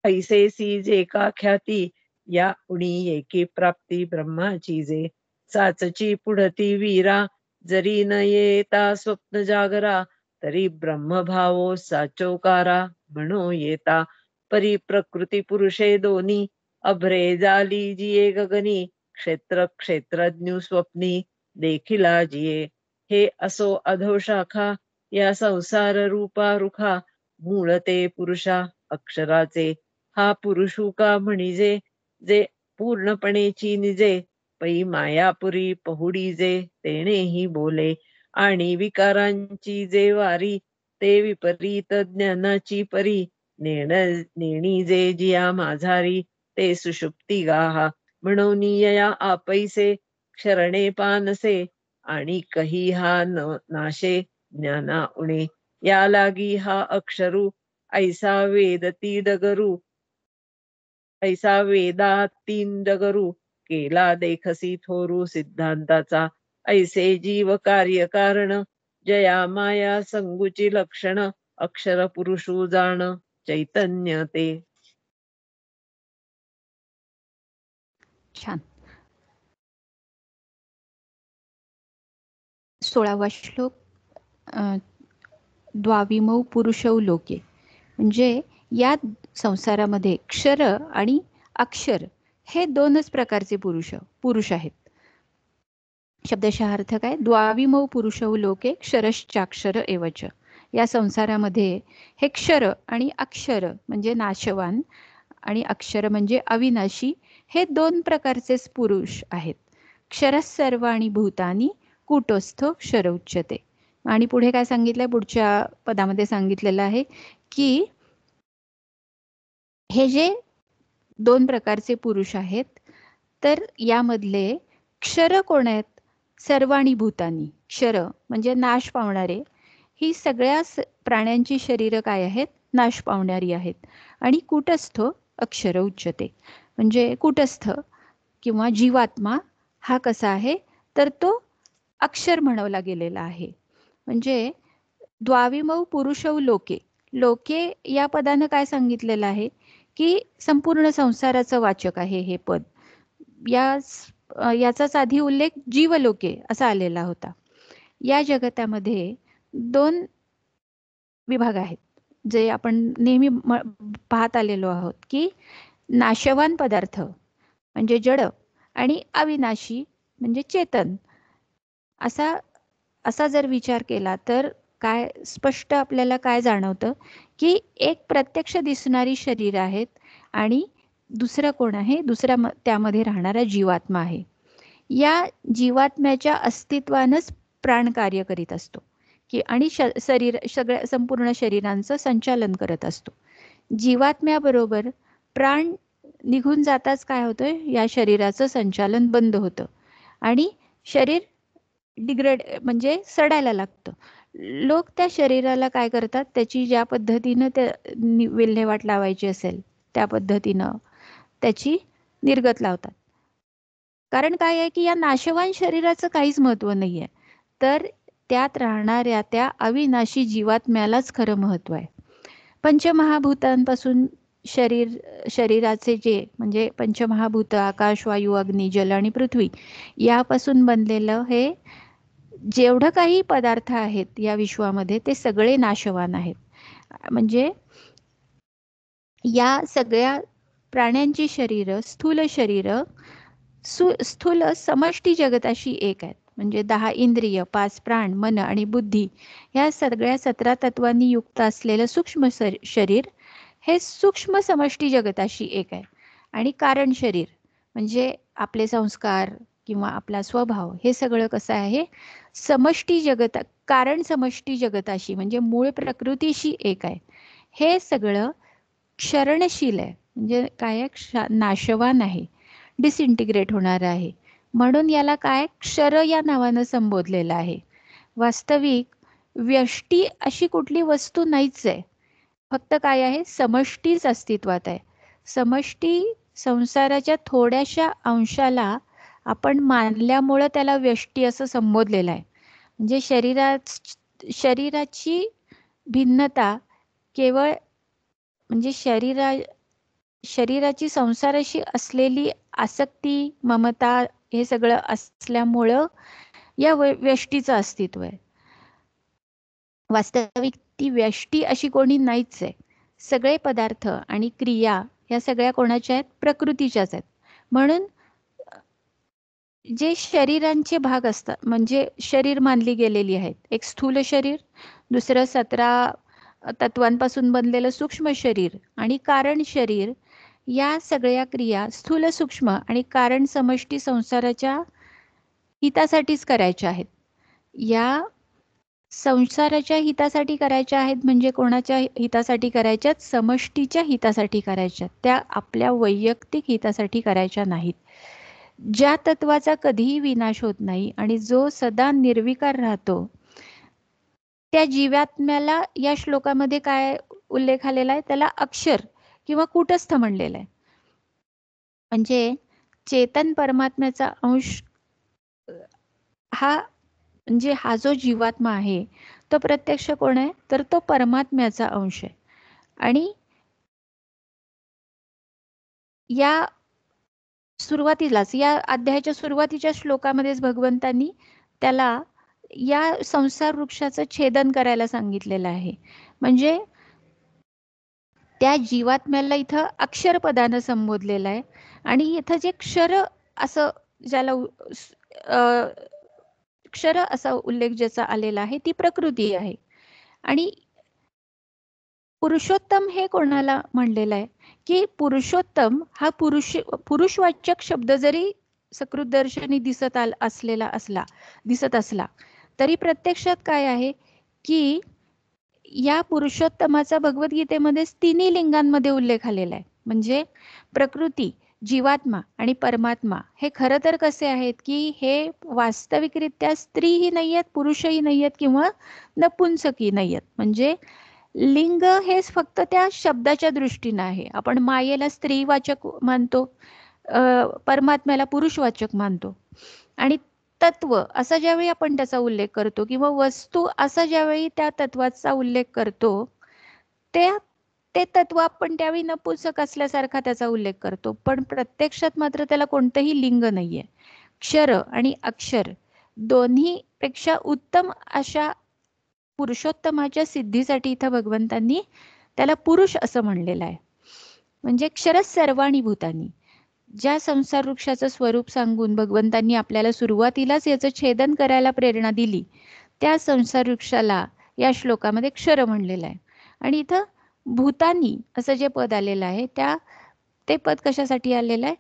ऐसेसी जे का ख्याती या उणी एके प्राप्ती ब्रह्माची जे साचची पुढती वीरा जरी न येता स्वप्न जागरा तरी ब्रह्मभावो साचोकारा म्हणो येता परी प्रकृती पुरुषे दोन्ही अभ्रे जाली जिये गगनी क्षेत्रज्ञू स्वप्नी देखिला जिये हे असो अधोशाखा या संसार रूपा रुखा मूळ ते पुरुषा अक्षराचे हा पुरुषू का म्हणिजे जे पूर्णपणेची निजे पै मायापुरी पहुडी जे तेणेही बोले आणि विकारांची जे वारी ते विपरीत ज्ञानाची परी नेणी जे जिया माझारी ते सुषुप्ती गाहा म्हणून यया आपैसे क्षरणे पानसे आणि कही हा नाशे ज्ञाना उणे या लागी हा अक्षरू ऐसा वेदातीन डगरू केला देखसी थोरू सिद्धांताचा ऐसे जीव कार्य कारण जया माया संगूची लक्षण अक्षर पुरुषू जाण चैतन्य ते. छान. 16वा श्लोक. द्वाविमौ पुरुषौ लोके, म्हणजे या संसारामध्ये क्षर आणि अक्षर हे दोनच प्रकारचे पुरुष आहेत. शब्दशः अर्थ काय? द्वाविमौ पुरुषौ लोके क्षरश्चाक्षर एवच. या संसारामध्ये हे क्षर आणि अक्षर म्हणजे नाशवान आणि अक्षर म्हणजे अविनाशी हे दोन प्रकारचेच पुरुष आहेत. क्षरः सर्वाणि भूतानि कूटस्थो क्षर उच्यते. आणि पुढे काय सांगितलंय, पुढच्या पदामध्ये सांगितलेलं आहे की हे जे दोन प्रकारचे पुरुष आहेत, तर यामधले क्षर कोण आहेत? सर्वाणि भूतानी. क्षर म्हणजे नाश पावणारे. ही सगळ्या प्राण्यांची शरीरं काय आहेत? नाश पावणारी आहेत. आणि कूटस्थ अक्षर उच्यते. म्हणजे कूटस्थ किंवा जीवात्मा हा कसा आहे? तर तो अक्षर म्हणवला गेलेला आहे. म्हणजे द्वाविमौ पुरुषौ लोके. लोके या पदानं काय सांगितलेलं आहे की संपूर्ण संसाराचं वाचक आहे हे पद. याचाच आधी उल्लेख जीवलोके असा आलेला होता. या जगतामध्ये दोन विभाग आहेत जे आपण नेहमी पाहत आलेलो आहोत की नाशवान पदार्थ म्हणजे जड आणि अविनाशी म्हणजे चेतन. असा जर विचार केला तर काय स्पष्ट आपल्याला काय जाणवतं की एक प्रत्यक्ष दिसणारी शरीर आहेत आणि दुसरं कोण आहे? दुसरा त्यामध्ये राहणारा जीवात्मा आहे. या जीवात्म्याच्या अस्तित्वानंच प्राण कार्य करीत असतो की आणि सगळ्या संपूर्ण शरीरांचं संचालन करत असतो. जीवात्म्याबरोबर प्राण निघून जाताच काय होतं? या शरीराचं संचालन बंद होतं आणि शरीर डिग्रेड म्हणजे सडायला लागतं. लोक त्या शरीराला काय करतात? त्याची ज्या पद्धतीनं विल्हेवाट लावायची असेल त्या पद्धतीनं त्याची निर्गत लावतात. कारण काय आहे की या नाशवान शरीराचं काहीच महत्व नाहीये, तर त्यात राहणाऱ्या त्या अविनाशी जीवात्म्यालाच खरं महत्व आहे. पंचमहाभूतांपासून शरीराचे जे म्हणजे पंचमहाभूत आकाश, वायू, अग्नी, जल आणि पृथ्वी यापासून बनलेलं हे जेवढं काही पदार्थ आहेत या विश्वामध्ये ते सगळे नाशवान आहेत. म्हणजे या सगळ्या प्राण्यांची शरीरं, स्थूल शरीरं स्थूल समष्टी जगताशी एक आहेत. म्हणजे 10 इंद्रिय, 5 प्राण, मन आणि बुद्धी या सगळ्या 17 तत्वांनी युक्त असलेलं सूक्ष्म शरीर हे सूक्ष्म समष्टी जगताशी एक आहे. आणि कारण शरीर म्हणजे आपले संस्कार किंवा आपला स्वभाव हे सगळं कसं आहे? समष्टी जगत कारण समष्टी जगताशी म्हणजे मूळ प्रकृतीशी एक आहे. हे सगळं क्षरणशील आहे. म्हणजे काय आहे? नाशवान आहे, डिसइंटिग्रेट होणार आहे. म्हणून याला काय क्षर या नावानं संबोधलेलं आहे. वास्तविक व्यष्टी अशी कुठली वस्तू नाहीच आहे. फक्त काय आहे? समष्टीच अस्तित्वात आहे. समष्टी संसाराच्या थोड्याशा अंशाला आपण मानल्यामुळं त्याला व्यष्टी असं संबोधलेलं आहे. म्हणजे शरीराची भिन्नता केवळ म्हणजे शरीराची संसाराशी असलेली आसक्ती, ममता हे सगळं असल्यामुळं या व्यष्टीचं अस्तित्व आहे. वास्तविक ती व्यष्टी अशी कोणी नाहीच आहे. सगळे पदार्थ आणि क्रिया या सगळ्या कोणाच्या आहेत? प्रकृतीच्याच आहेत. म्हणून जे शरीरांचे भाग असतात म्हणजे शरीर मानली गेलेली आहेत. एक स्थूल शरीर, दुसरं 17 तत्वांपासून बनलेलं सूक्ष्म शरीर आणि कारण शरीर या सगळ्या क्रिया स्थूल, सूक्ष्म आणि कारण समष्टी संसाराच्या हितासाठीच करायच्या आहेत. या संसाराच्या हितासाठी करायच्या आहेत म्हणजे कोणाच्या हितासाठी करायच्यात? समष्टीच्या हितासाठी करायच्यात. त्या आपल्या वैयक्तिक हितासाठी करायच्या नाहीत. ज्या तत्वाचा कधीही विनाश होत नाही आणि जो सदा निर्विकार राहतो त्या जीवात्म्याला या श्लोकामध्ये काय उल्लेख आलेला आहे? त्याला अक्षर किंवा कूटस्थ म्हणलेलं आहे. म्हणजे चेतन परमात्म्याचा अंश म्हणजे हा जो जीवात्मा आहे तो प्रत्यक्ष कोण आहे? तर तो परमात्म्याचा अंश आहे. आणि या सुरुवातीलाच या अध्यायाच्या सुरुवातीच्या श्लोकामध्येच भगवंतांनी त्याला या संसार वृक्षाचं छेदन करायला सांगितलेलं आहे. म्हणजे त्या जीवात्म्याला इथं अक्षर पदानं संबोधलेलं आहे आणि इथं जे क्षर असं ज्याला क्षर असा उल्लेख ज्याचा आलेला आहे ती प्रकृती आहे. आणि पुरुषोत्तम हे कोणाला म्हणलेलं आहे की पुरुषोत्तम हा पुरुषवाचक शब्द जरी सकृतदर्शनी दिसत असला तरी प्रत्यक्षात काय आहे की या पुरुषोत्तमाचा भगवद्गीतेमध्ये तिन्ही लिंगांमध्ये उल्लेख आलेला आहे. म्हणजे प्रकृती, जीवात्मा आणि परमात्मा हे खरं तर कसे आहेत की हे वास्तविकरित्या स्त्रीही नाही आहेत, पुरुषही नाही आहेत किंवा नपुंसकही नाही आहेत. म्हणजे लिंग हे फक्त त्या शब्दाच्या दृष्टीने आहे. आपण मायेला स्त्रीवाचक मानतो, परमात्म्याला पुरुषवाचक मानतो. आणि तत्व असा ज्यावेळी आपण त्याचा उल्लेख करतो किंवा वस्तू असा ज्यावेळी त्या तत्वाचा उल्लेख करतो ते तत्व आपण त्यावेळी नपुंसक असल्यासारखा त्याचा उल्लेख करतो. पण प्रत्यक्षात मात्र त्याला कोणतंही लिंग नाहीये. क्षर आणि अक्षर दोन्ही पेक्षा उत्तम अशा पुरुषोत्तमाच्या सिद्धीसाठी इथं भगवंतांनी त्याला पुरुष असं म्हणलेलं आहे. म्हणजे क्षर सर्वाणी भूतानी, ज्या संसार वृक्षाचं स्वरूप सांगून भगवंतांनी आपल्याला सुरुवातीलाच याचं छेदन करायला प्रेरणा दिली, त्या संसार वृक्षाला या श्लोकामध्ये क्षर म्हणलेलं आहे. आणि इथं भूतानी असं जे पद आलेलं आहे ते पद कशासाठी आलेलं आहे?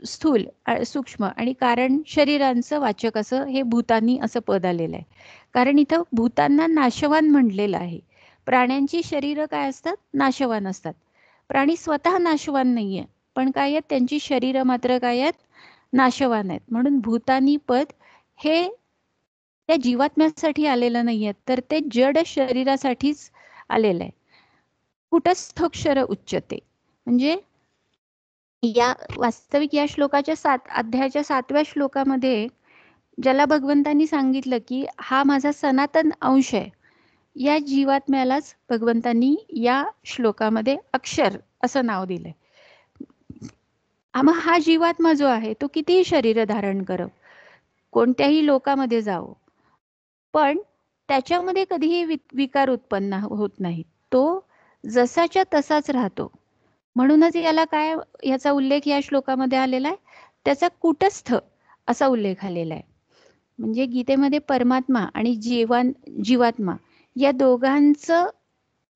स्थूल, सूक्ष्म आणि कारण शरीरांचं वाचक असं हे भूतानी असं पद आलेलं आहे. कारण इथं भूतांना नाशवान म्हणलेलं आहे. प्राण्यांची शरीरं काय असतात? नाशवान असतात. प्राणी स्वतः नाशवान नाहीये, पण काय आहेत त्यांची शरीरं मात्र काय आहेत? नाशवान आहेत. म्हणून भूतानी पद हे त्या जीवात्म्यासाठी आलेलं नाहीये, तर ते जड शरीरासाठीच आलेलं आहे. कुटस्थोक्षर उच्चते, म्हणजे या वास्तविक या श्लोकाच्या अध्यायाच्या 7व्या श्लोकामध्ये ज्याला भगवंतांनी सांगितलं की हा माझा सनातन अंश आहे, या जीवात्म्यालाच भगवंतांनी या श्लोकामध्ये अक्षर असं नाव दिलंय. मग हा जीवात्मा जो आहे तो कितीही शरीर धारण करो, कोणत्याही लोकामध्ये जावो, पण त्याच्यामध्ये कधीही विकार उत्पन्न होत नाही. तो जसाच्या तसाच राहतो. म्हणूनच याचा उल्लेख या श्लोकामध्ये आलेला आहे. त्याचा कुटस्थ असा उल्लेख आलेला आहे. म्हणजे गीतेमध्ये परमात्मा आणि जीवात्मा या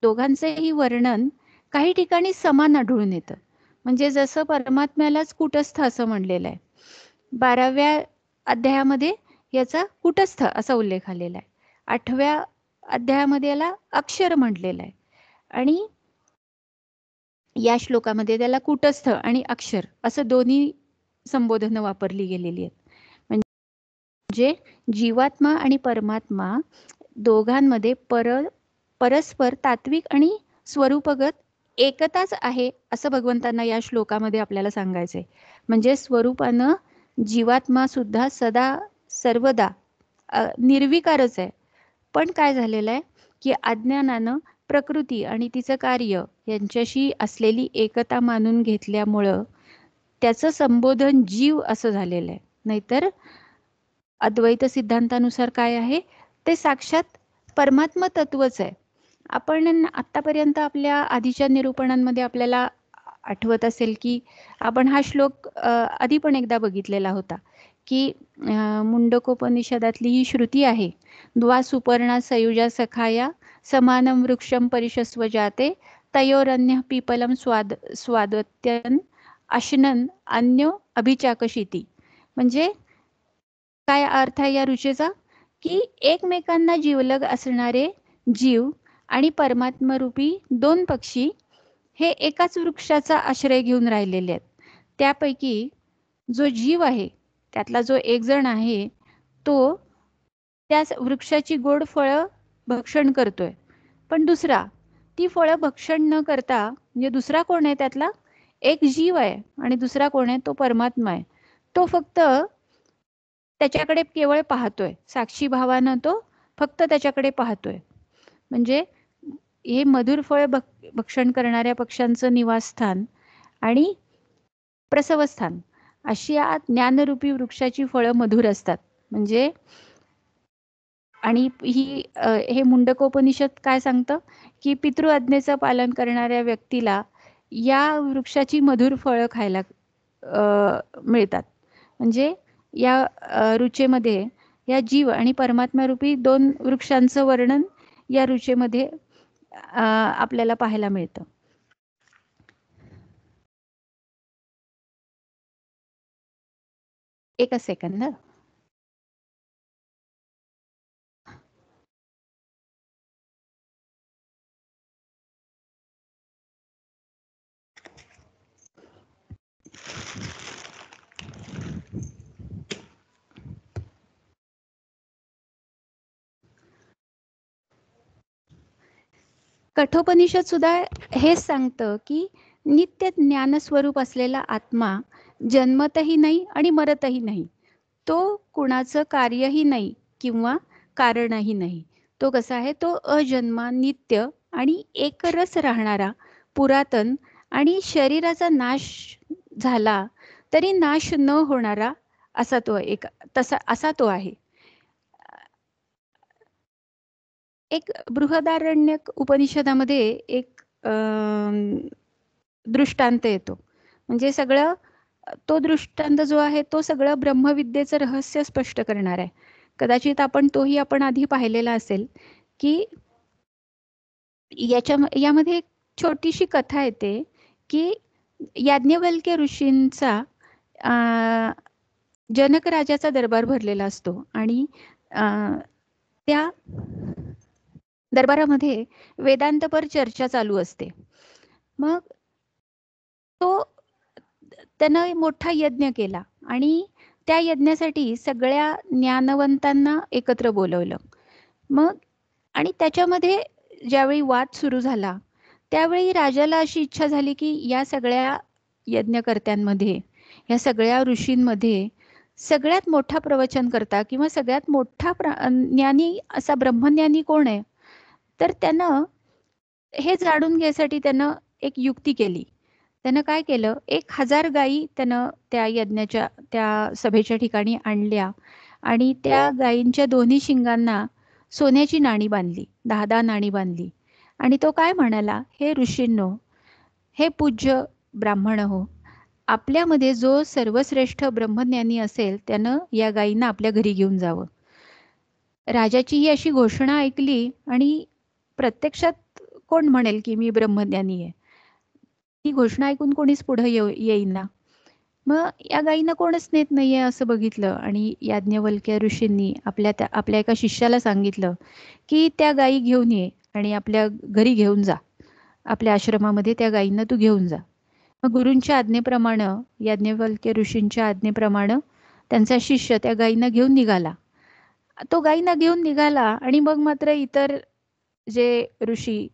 दोघांचंही वर्णन काही ठिकाणी समान आढळून येतं. म्हणजे जसं परमात्म्यालाच कुटस्थ असं म्हणलेलं आहे, 12व्या अध्यायामध्ये याचा कुटस्थ असा उल्लेख आलेला आहे. 8व्या अध्यायामध्ये याला अक्षर म्हटलेलं आहे. आणि या श्लोकामध्ये त्याला कुटस्थ आणि अक्षर असं दोन्ही संबोधनं वापरली गेलेली आहेत. म्हणजे जीवात्मा आणि परमात्मा दोघांमध्ये परस्पर तात्विक आणि स्वरूपगत एकताच आहे असं भगवंतांना या श्लोकामध्ये आपल्याला सांगायचंय. म्हणजे स्वरूपानं जीवात्मा सुद्धा सदा सर्वदा निर्विकारच आहे. पण काय झालेलं आहे की अज्ञानानं प्रकृती आणि तिचं कार्य यांच्याशी असलेली एकता मानून घेतल्यामुळं त्याचं संबोधन जीव असं झालेलं आहे. नाहीतर अद्वैत सिद्धांतानुसार काय आहे ते साक्षात परमात्मा तत्वच आहे. आपण आतापर्यंत आपल्या आधीच्या निरूपणांमध्ये आपल्याला आठवत असेल की आपण हा श्लोक आधी पण एकदा बघितलेला होता की मुंडकोपनिषदातली ही श्रुती आहे, द्वा सुपर्णा सयुजा सखाया समानम वृक्षम परिशस्व जाते तयोरन्य पिपलम स्वादत्यन अश्नन अन्यो अभिचाकशिती. म्हणजे काय अर्थ आहे या ऋचेचा की एकमेकांना जीवलग असणारे जीव आणि परमात्मरूपी दोन पक्षी हे एकाच वृक्षाचा आश्रय घेऊन राहिलेले आहेत. त्यापैकी जो जीव आहे त्यातला जो एक जण आहे तो त्या वृक्षाची गोड फळं भक्षण करतोय, पण दुसरा ती फळं भक्षण न करता, म्हणजे दुसरा कोण आहे त्यातला? एक जीव आहे आणि दुसरा कोण आहे? तो परमात्मा आहे. तो फक्त त्याच्याकडे केवळ पाहतोय, साक्षी भावानं तो फक्त त्याच्याकडे पाहतोय. म्हणजे हे मधुर फळ भक्षण करणाऱ्या पक्ष्यांचं निवासस्थान आणि प्रसवस्थान अशी या ज्ञानरूपी वृक्षाची फळं मधुर असतात. म्हणजे आणि हे मुंडकोपनिषद काय सांगतं की पितृआज्ञेचं पालन करणाऱ्या व्यक्तीला या वृक्षाची मधुर फळं खायला मिळतात. म्हणजे या ऋचेमध्ये या जीव आणि परमात्मा रूपी दोन वृक्षांचं वर्णन या ऋचेमध्ये आपल्याला पाहायला मिळतं. एकच सेकंद. कठोपनिषद सुद्धा हेच सांगतं की नित्य ज्ञानस्वरूप असलेला आत्मा जन्मतही नाही आणि मरतही नाही. तो कुणाचं कार्यही नाही किंवा कारणही नाही. तो कसा आहे? तो अजन्मा, नित्य आणि एकरस राहणारा, पुरातन आणि शरीराचा नाश झाला तरी नाश न होणारा असा तो असा तो आहे. एक बृहदारण्यक उपनिषदामध्ये एक दृष्टांत येतो. म्हणजे सगळं तो दृष्टांत जो आहे तो सगळं ब्रह्मविद्येचं रहस्य स्पष्ट करणार आहे. कदाचित आपण आधी पाहिलेला असेल की यामध्ये एक छोटीशी कथा येते की याज्ञवल्क्य ऋषींचा जनक राजाचा दरबार भरलेला असतो आणि त्या दरबारामध्ये वेदांतपर चर्चा चालू असते. मग त्यानं मोठा यज्ञ केला आणि त्या यज्ञासाठी सगळ्या ज्ञानवंतांना एकत्र बोलवलं. मग आणि त्याच्यामध्ये ज्यावेळी वाद सुरू झाला त्यावेळी राजाला अशी इच्छा झाली की या सगळ्या यज्ञकर्त्यांमध्ये, या सगळ्या ऋषींमध्ये सगळ्यात मोठा प्रवचनकर्ता किंवा सगळ्यात मोठा ज्ञानी असा ब्रह्मज्ञानी कोण आहे? तर त्यानं हे जाणून घ्यायसाठी त्यानं एक युक्ती केली. त्यानं काय केलं, 1000 गायी त्यानं त्या यज्ञाच्या त्या सभेच्या ठिकाणी आणल्या आणि त्या गायींच्या दोन्ही शिंगांना सोन्याची नाणी बांधली, 10 नाणी बांधली. आणि तो काय म्हणाला, हे ऋषींनो, हे पूज्य ब्राह्मण हो, आपल्यामध्ये जो सर्वश्रेष्ठ ब्रह्मज्ञानी असेल त्यानं या गायींना आपल्या घरी घेऊन जावं. राजाची ही अशी घोषणा ऐकली आणि प्रत्यक्षात कोण म्हणेल की मी ब्रह्मज्ञानी आहे? ही घोषणा ऐकून कोणीच पुढे येईना. मग या गायींना कोणच नेत नाहीये असं बघितलं आणि याज्ञवल्क्य ऋषींनी आपल्या एका शिष्याला सांगितलं की त्या गायी घेऊन ये आणि आपल्या घरी घेऊन जा, आपल्या आश्रमामध्ये त्या गायींना तू घेऊन जा. मग गुरूंच्या आज्ञेप्रमाणे, याज्ञवल्क्य ऋषींच्या आज्ञेप्रमाणे त्यांचा शिष्य त्या गायींना घेऊन निघाला. तो गायींना घेऊन निघाला आणि मग मात्र इतर जे ऋषी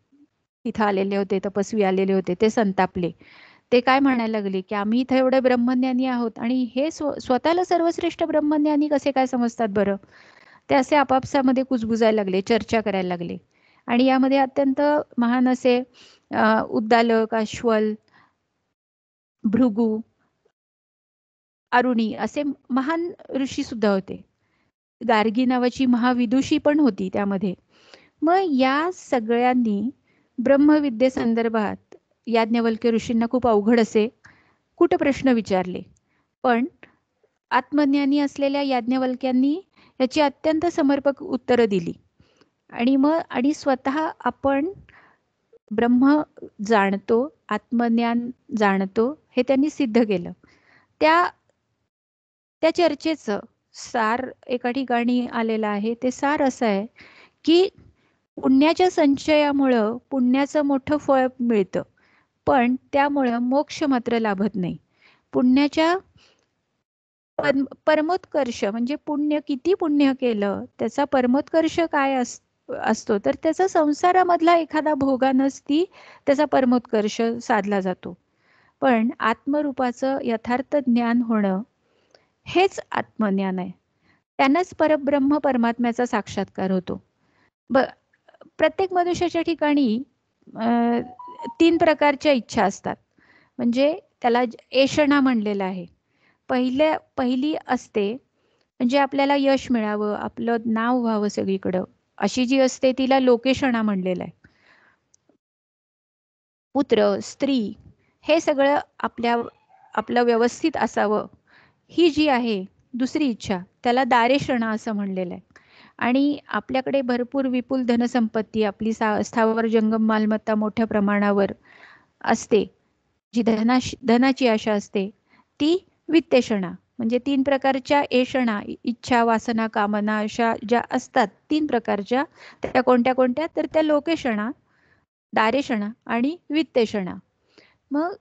इथं आलेले होते, तपस्वी आलेले होते, ते संतापले. ते काय म्हणायला लागले की आम्ही इथं एवढे ब्रह्मज्ञानी आहोत आणि हे स्वतःला सर्वश्रेष्ठ ब्रह्मज्ञानी कसे काय समजतात बरं? ते असे आपापसामध्ये कुजबुजायला लागले, चर्चा करायला लागले. आणि यामध्ये अत्यंत महान असे उद्दालक, अश्वल, भृगू, अरुणी असे महान ऋषी सुद्धा होते. गार्गी नावाची महाविदुषी पण होती त्यामध्ये. मग या सगळ्यांनी ब्रह्मविद्येसंदर्भात याज्ञवल्क्य ऋषींना खूप अवघड असे कुठ प्रश्न विचारले. पण आत्मज्ञानी असलेल्या याज्ञवल्क्यांनी याची अत्यंत समर्पक उत्तरं दिली. आणि स्वतः आपण ब्रह्म जाणतो, आत्मज्ञान जाणतो हे त्यांनी सिद्ध केलं. त्या चर्चेचं सार एका ठिकाणी आलेलं आहे. ते सार असं आहे की पुण्याच्या संचयामुळं पुण्याचं मोठं फळ मिळतं, पण त्यामुळं मोक्ष मात्र लाभत नाही. पुण्याच्या परमोत्कर्ष म्हणजे किती पुण्य केलं त्याचा परमोत्कर्ष काय असतो, तर त्याचा संसारामधला एखादा भोगानच त्याचा परमोत्कर्ष साधला जातो. पण आत्मरूपाचं यथार्थ ज्ञान होणं हेच आत्मज्ञान आहे. त्यानंच परब्रह्म परमात्म्याचा साक्षात्कार होतो. प्रत्येक मनुष्याच्या ठिकाणी 3 प्रकारच्या इच्छा असतात. म्हणजे त्याला एषणा म्हणलेलं आहे. पहिली असते म्हणजे आपल्याला यश मिळावं, आपलं नाव व्हावं सगळीकडं, अशी जी असते तिला लोकेशणा म्हणलेलं आहे. पुत्र, स्त्री हे सगळं आपलं व्यवस्थित असावं, ही जी आहे दुसरी इच्छा, त्याला दारेशणा असं म्हणलेलं आहे. आणि आपल्याकडे भरपूर विपुल धनसंपत्ती, आपली स्थावर जंगम मालमत्ता मोठ्या प्रमाणावर असते, जी धनाची आशा असते, ती वित्तेषणा. म्हणजे 3 प्रकारच्या एषणा, इच्छा, वासना, कामना अशा ज्या असतात 3 प्रकारच्या, त्या कोणत्या कोणत्या, तर त्या लोकेषणा, दारेषणा आणि वित्तेषणा. मग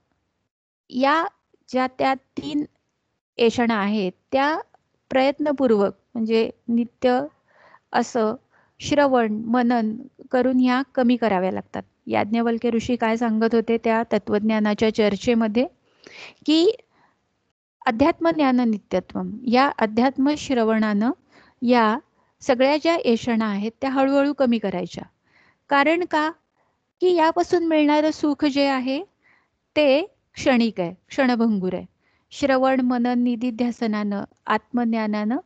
या ज्या त्या 3 एषणा आहेत त्या प्रयत्नपूर्वक म्हणजे नित्य असं श्रवण मनन करून ह्या कमी कराव्या लागतात. याज्ञवल्क्य ऋषी काय सांगत होते त्या तत्वज्ञानाच्या चर्चेमध्ये, की अध्यात्म ज्ञान नित्यत्वम, या अध्यात्म श्रवणानं या सगळ्या ज्या एषणा आहेत त्या हळूहळू कमी करायच्या. कारण का, की यापासून मिळणारं सुख जे आहे ते क्षणिक आहे, क्षणभंगूर आहे. श्रवण मनन निधिध्यासनानं आत्मज्ञानानं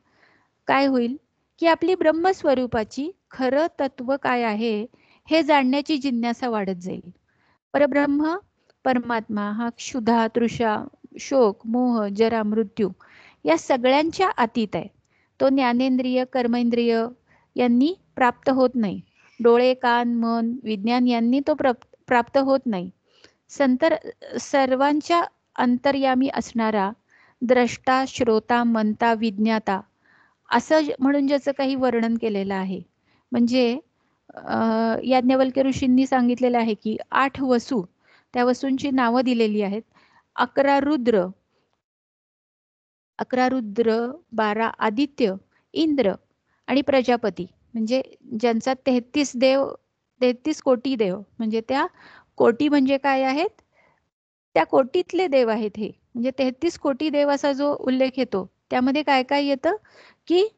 काय होईल, की आपली ब्रह्मस्वरूपाची खरं तत्व काय आहे हे जाणण्याची जिज्ञासा वाढत जाईल. परब्रह्म परमात्मा हा क्षुधा, तृषा, शोक, मोह, जरा, मृत्यू या सगळ्यांच्या अतीत आहे. तो ज्ञानेंद्रिय कर्मेंद्रिय यांनी प्राप्त होत नाही. डोळे, कान, मन, विज्ञान यांनी तो प्राप्त होत नाही. सर्वांच्या अंतर्यामी असणारा द्रष्टा, श्रोता, मंता, विज्ञाता असं म्हणून ज्याचं काही वर्णन केलेलं आहे. म्हणजे याज्ञवल्क्य ऋषींनी सांगितलेलं आहे की 8 वसू, त्या वसूंची नावं दिलेली आहेत. 11 रुद्र, 12 आदित्य, इंद्र आणि प्रजापती, म्हणजे ज्यांचा 33 कोटी देव, म्हणजे त्या कोटी म्हणजे काय आहेत, त्या कोटीतले देव आहेत हे. म्हणजे 33 कोटी देव असा जो उल्लेख येतो त्यामध्ये काय काय येतं, की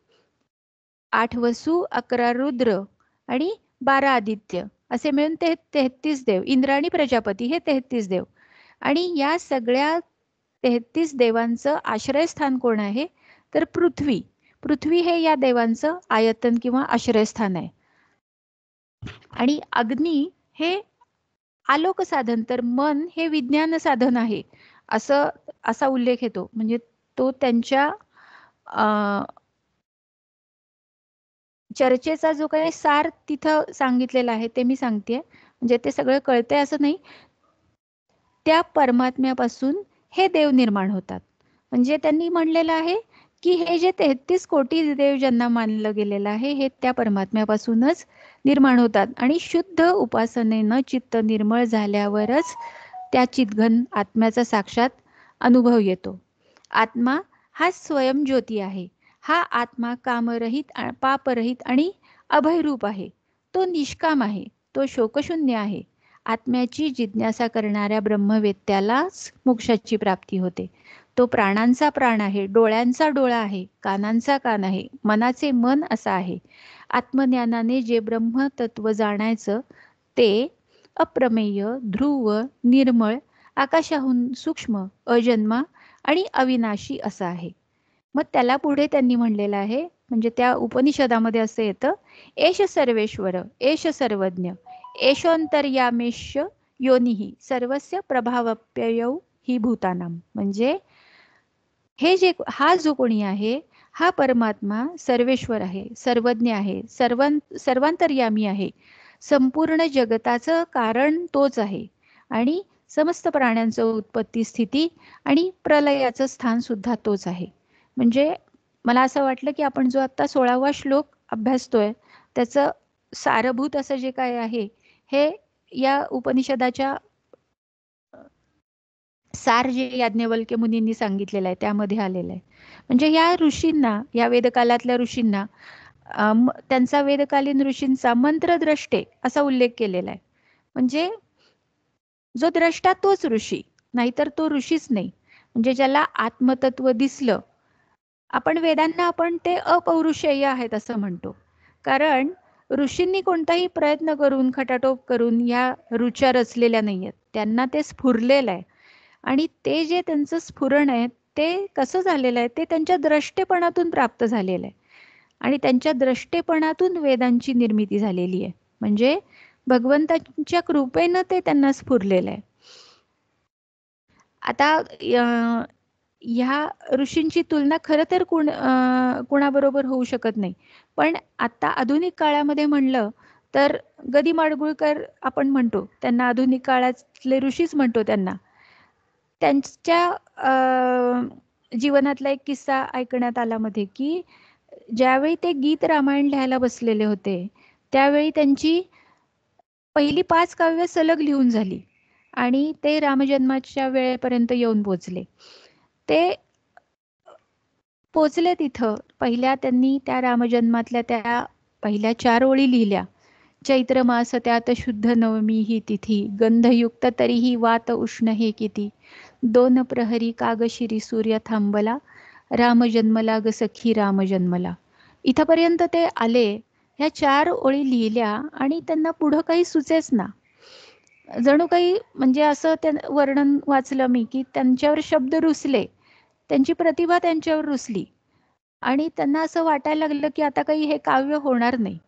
8 वसू, 11 रुद्र आणि 12 आदित्य असे मिळून ते 33 देव, इंद्र आणि प्रजापती हे 33 देव. आणि या सगळ्या 33 देवांचं आश्रयस्थान कोण आहे, तर पृथ्वी. पृथ्वी हे या देवांचं आयतन किंवा आश्रयस्थान आहे. आणि अग्नी हे आलोक साधन, तर मन हे विज्ञान साधन आहे असा उल्लेख येतो. म्हणजे तो त्यांच्या चर्चेचा जो काही सार तिथं सांगितलेला आहे ते मी सांगते. म्हणजे ते सगळं कळतंय असं नाही. त्या परमात्म्यापासून हे देव निर्माण होतात. म्हणजे त्यांनी म्हणलेलं आहे की हे जे 33 कोटी देव ज्यांना मानलं गेलेलं आहे हे त्या परमात्म्यापासूनच निर्माण होतात. आणि शुद्ध उपासनेनं चित्त निर्मळ झाल्यावरच त्या चितघन आत्म्याचा साक्षात अनुभव येतो. आत्मा हा स्वयंज्योती आहे. हा आत्मा कामरहित, पापरहित आणि अभयरूप आहे. तो निष्काम आहे, तो शोकशून्य आहे. आत्म्याची जिज्ञासा करणाऱ्या ब्रह्मवेत्यालाच मोक्षाची प्राप्ती होते. तो प्राणांचा प्राण आहे, डोळ्यांचा डोळा आहे, कानांचा कान आहे, मनाचे मन असा आहे. आत्मज्ञानाने जे ब्रह्मतत्व जाणायचं ते अप्रमेय, ध्रुव, निर्मळ, आकाशाहून सूक्ष्म, अजन्मा आणि अविनाशी असं आहे. मग त्याला पुढे त्यांनी म्हणलेलं आहे, म्हणजे त्या उपनिषदामध्ये असं येतं, एष सर्वेश्वर, एष सर्वज्ञ, एषोंतर्यामेश योनिही सर्वस्य प्रभावप्ययौ ही भूतानाम. म्हणजे हे जे हा जो कोणी आहे हा परमात्मा सर्वेश्वर आहे, सर्वज्ञ आहे, सर्वांतर्यामी आहे. संपूर्ण जगताचं कारण तोच आहे आणि समस्त प्राण्यांचं उत्पत्ती, स्थिती आणि प्रलयाचं स्थान सुद्धा तोच आहे. म्हणजे मला असं वाटलं की आपण जो आता 16वा श्लोक अभ्यासतोय त्याचं सारभूत असं जे काय आहे हे या उपनिषदाच्या सार जे याज्ञवल्क्य मुनींनी सांगितलेलं आहे त्यामध्ये आलेलं आहे. म्हणजे या ऋषींना, या वेदकालातल्या ऋषींना त्यांचा वेदकालीन ऋषींचा मंत्रद्रष्टे असा उल्लेख केलेला आहे. म्हणजे जो द्रष्टा तोच ऋषी, नाहीतर तो ऋषीच नाही. म्हणजे ज्याला आत्मतत्व दिसलं, आपण वेदांना आपण ते अपौरुषेय आहेत असं म्हणतो. कारण ऋषींनी कोणताही प्रयत्न करून खटाटोप करून या ऋचा रचलेल्या नाहीयेत. त्यांना ते स्फुरलेलं आहे. आणि ते जे त्यांचं स्फुरण आहे ते कसं झालेलं आहे, ते त्यांच्या द्रष्टेपणातून प्राप्त झालेलं आहे. आणि त्यांच्या द्रष्टेपणातून वेदांची निर्मिती झालेली आहे. म्हणजे भगवंताच्या कृपेनं ते त्यांना स्फुरलेलं आहे. आता ह्या ऋषींची तुलना खरं तर कुणाबरोबर होऊ शकत नाही. पण आता आधुनिक काळामध्ये म्हणलं तर गदी माडगुळकर आपण म्हणतो त्यांना, आधुनिक काळातले ऋषीच म्हणतो त्यांना. त्यांच्या जीवनातला एक किस्सा ऐकण्यात आला मध्ये, की ज्यावेळी ते गीत रामायण लिहायला बसलेले होते त्यावेळी त्यांची पहिली 5 काव्य सलग लिहून झाली आणि ते रामजन्माच्या वेळेपर्यंत येऊन पोचले. ते पोचले तिथं पहिल्या त्यांनी त्या रामजन्मातल्या त्या पहिल्या 4 ओळी लिहिल्या. चैत्र मास त्यात शुद्ध नवमी ही तिथी, गंधयुक्त तरीही वात उष्ण हे किती, 2 प्रहरी कागशिरी सूर्य थांबला, राम जन्मला ग सखी राम जन्मला. इथपर्यंत ते आले, ह्या 4 ओळी लिहिल्या आणि त्यांना पुढं काही सुचेच ना. जणू काही म्हणजे असं वर्णन वाचलं मी, की त्यांच्यावर शब्द रुसले, त्यांची प्रतिभा त्यांच्यावर रुसली आणि त्यांना असं वाटायला लागलं की आता काही हे काव्य होणार नाही.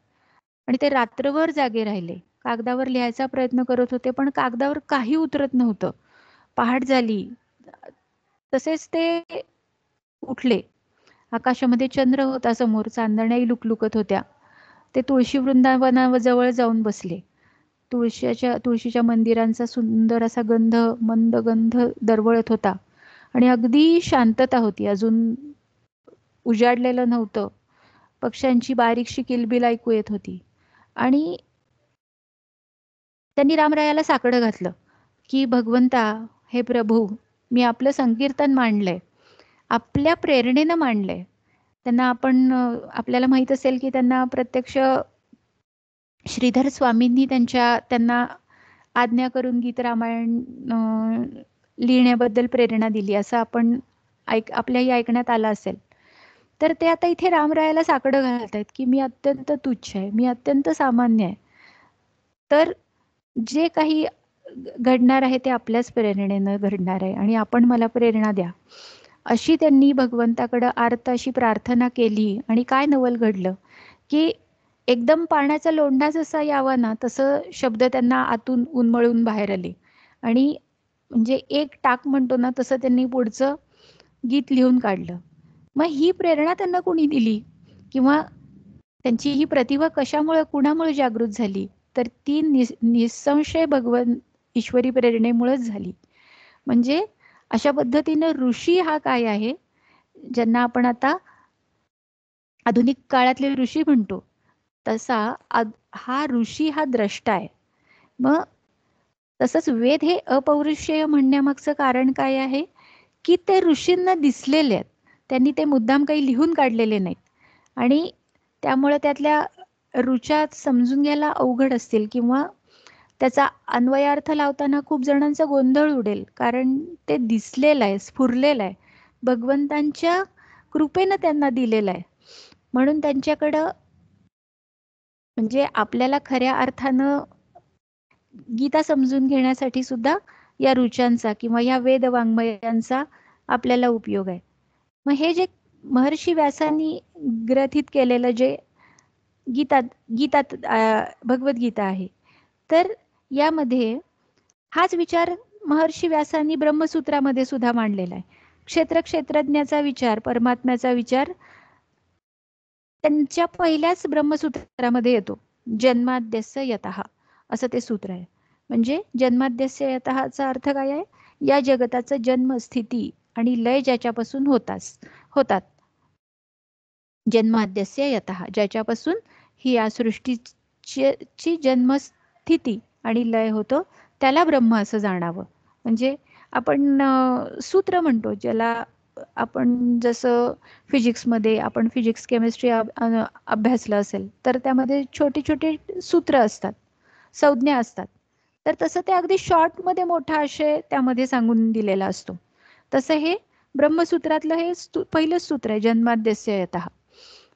आणि ते रात्रभर जागे राहिले, कागदावर लिहायचा प्रयत्न करत होते, पण कागदावर काही उतरत नव्हतं. पहाट झाली, तसेच ते उठले. आकाशामध्ये चंद्र होता समोर, चांदण्याही लुकलुकत होत्या. ते तुळशी वृंदावनाजवळ जाऊन बसले. तुळशीच्या मंदिरांचा सुंदर असा मंद गंध दरवळत होता आणि अगदी शांतता होती. अजून उजाडलेलं नव्हतं. पक्ष्यांची बारीकशी किलबिल ऐकू येत होती आणि त्यांनी रामरायाला साकडं घातलं, की भगवंता, हे प्रभू, मी आपलं संकीर्तन मांडलंय, आपल्या प्रेरणेनं मांडलंय. त्यांना आपल्याला माहित असेल की त्यांना प्रत्यक्ष श्रीधर स्वामींनी त्यांना आज्ञा करून गीत रामायण लिहिण्याबद्दल प्रेरणा दिली, असं आपल्याही ऐकण्यात आलं असेल. तर ते आता इथे रामरायाला साकडं घालतायत, की मी अत्यंत तुच्छ आहे, मी अत्यंत सामान्य आहे. तर जे काही घडणार आहे ते आपल्याच प्रेरणेनं घडणार आहे आणि आपण मला प्रेरणा द्या, अशी त्यांनी भगवंताकडं आर्त अशी प्रार्थना केली. आणि काय नवल घडलं, की एकदम पाण्याचा लोंढा जसा यावा ना, तसं शब्द त्यांना आतून उन्मळून बाहेर आले आणि म्हणजे एक टाक म्हणतो ना, तसं त्यांनी पुढचं गीत लिहून काढलं. मग ही प्रेरणा त्यांना कोणी दिली किंवा त्यांची ही प्रतिभा कशामुळे, कुणामुळे जागृत झाली, तर ती निसंशय ईश्वरी प्रेरणेमुळेच झाली. म्हणजे अशा पद्धतीने ऋषी हा काय आहे, ज्यांना आपण आता आधुनिक काळातले ऋषी म्हणतो, तसा हा ऋषी हा द्रष्टा आहे. मग तसंच वेद हे अपौरुषेय म्हणण्यामागचं कारण काय आहे, की ते ऋषींना दिसलेले आहेत, त्यांनी ते मुद्दाम काही लिहून काढलेले नाहीत आणि त्यामुळे त्यातल्या ऋचा समजून घ्यायला अवघड असतील किंवा त्याचा अन्वयार्थ लावताना खूप जणांचा गोंधळ उडेल, कारण ते दिसलेलं आहे, स्फुरलेलं आहे, भगवंतांच्या कृपेनं त्यांना दिलेलं आहे. म्हणून त्यांच्याकडं म्हणजे आपल्याला खऱ्या अर्थानं गीता समजून घेण्यासाठी सुद्धा या ऋचांचा किंवा या वेद वाङ्मयांचा आपल्याला उपयोग आहे. मग हे जे महर्षी व्यासांनी ग्रथित केलेलं जे गीतात भगवद्गीता आहे, तर यामध्ये हाच विचार महर्षी व्यासांनी ब्रह्मसूत्रामध्ये सुद्धा मांडलेला आहे. क्षेत्रज्ञाचा विचार, परमात्म्याचा विचार त्यांच्या पहिल्याच ब्रह्मसूत्रामध्ये येतो. जन्माद्यस्य यतः असं ते सूत्र आहे. म्हणजे जन्माद्यस्य यतःचा अर्थ काय आहे, या जगताचं जन्म, स्थिती आणि लय ज्याच्यापासून होतात. जन्माद्यस्य यतः, ज्याच्यापासून ही या सृष्टीची जन्मस्थिती आणि लय होतो, त्याला ब्रह्म असं जाणावं. म्हणजे आपण सूत्र म्हणतो, ज्याला आपण जसं फिजिक्समध्ये आपण फिजिक्स केमिस्ट्री अभ्यासलं असेल तर त्यामध्ये छोटी छोटी सूत्र असतात, संज्ञा असतात. तर तसं ते अगदी शॉर्टमध्ये मोठा आशय त्यामध्ये सांगून दिलेला असतो. तसं हे ब्रह्मसूत्रातलं हे पहिलंच सूत्र आहे, जन्माद्यस्य यतः.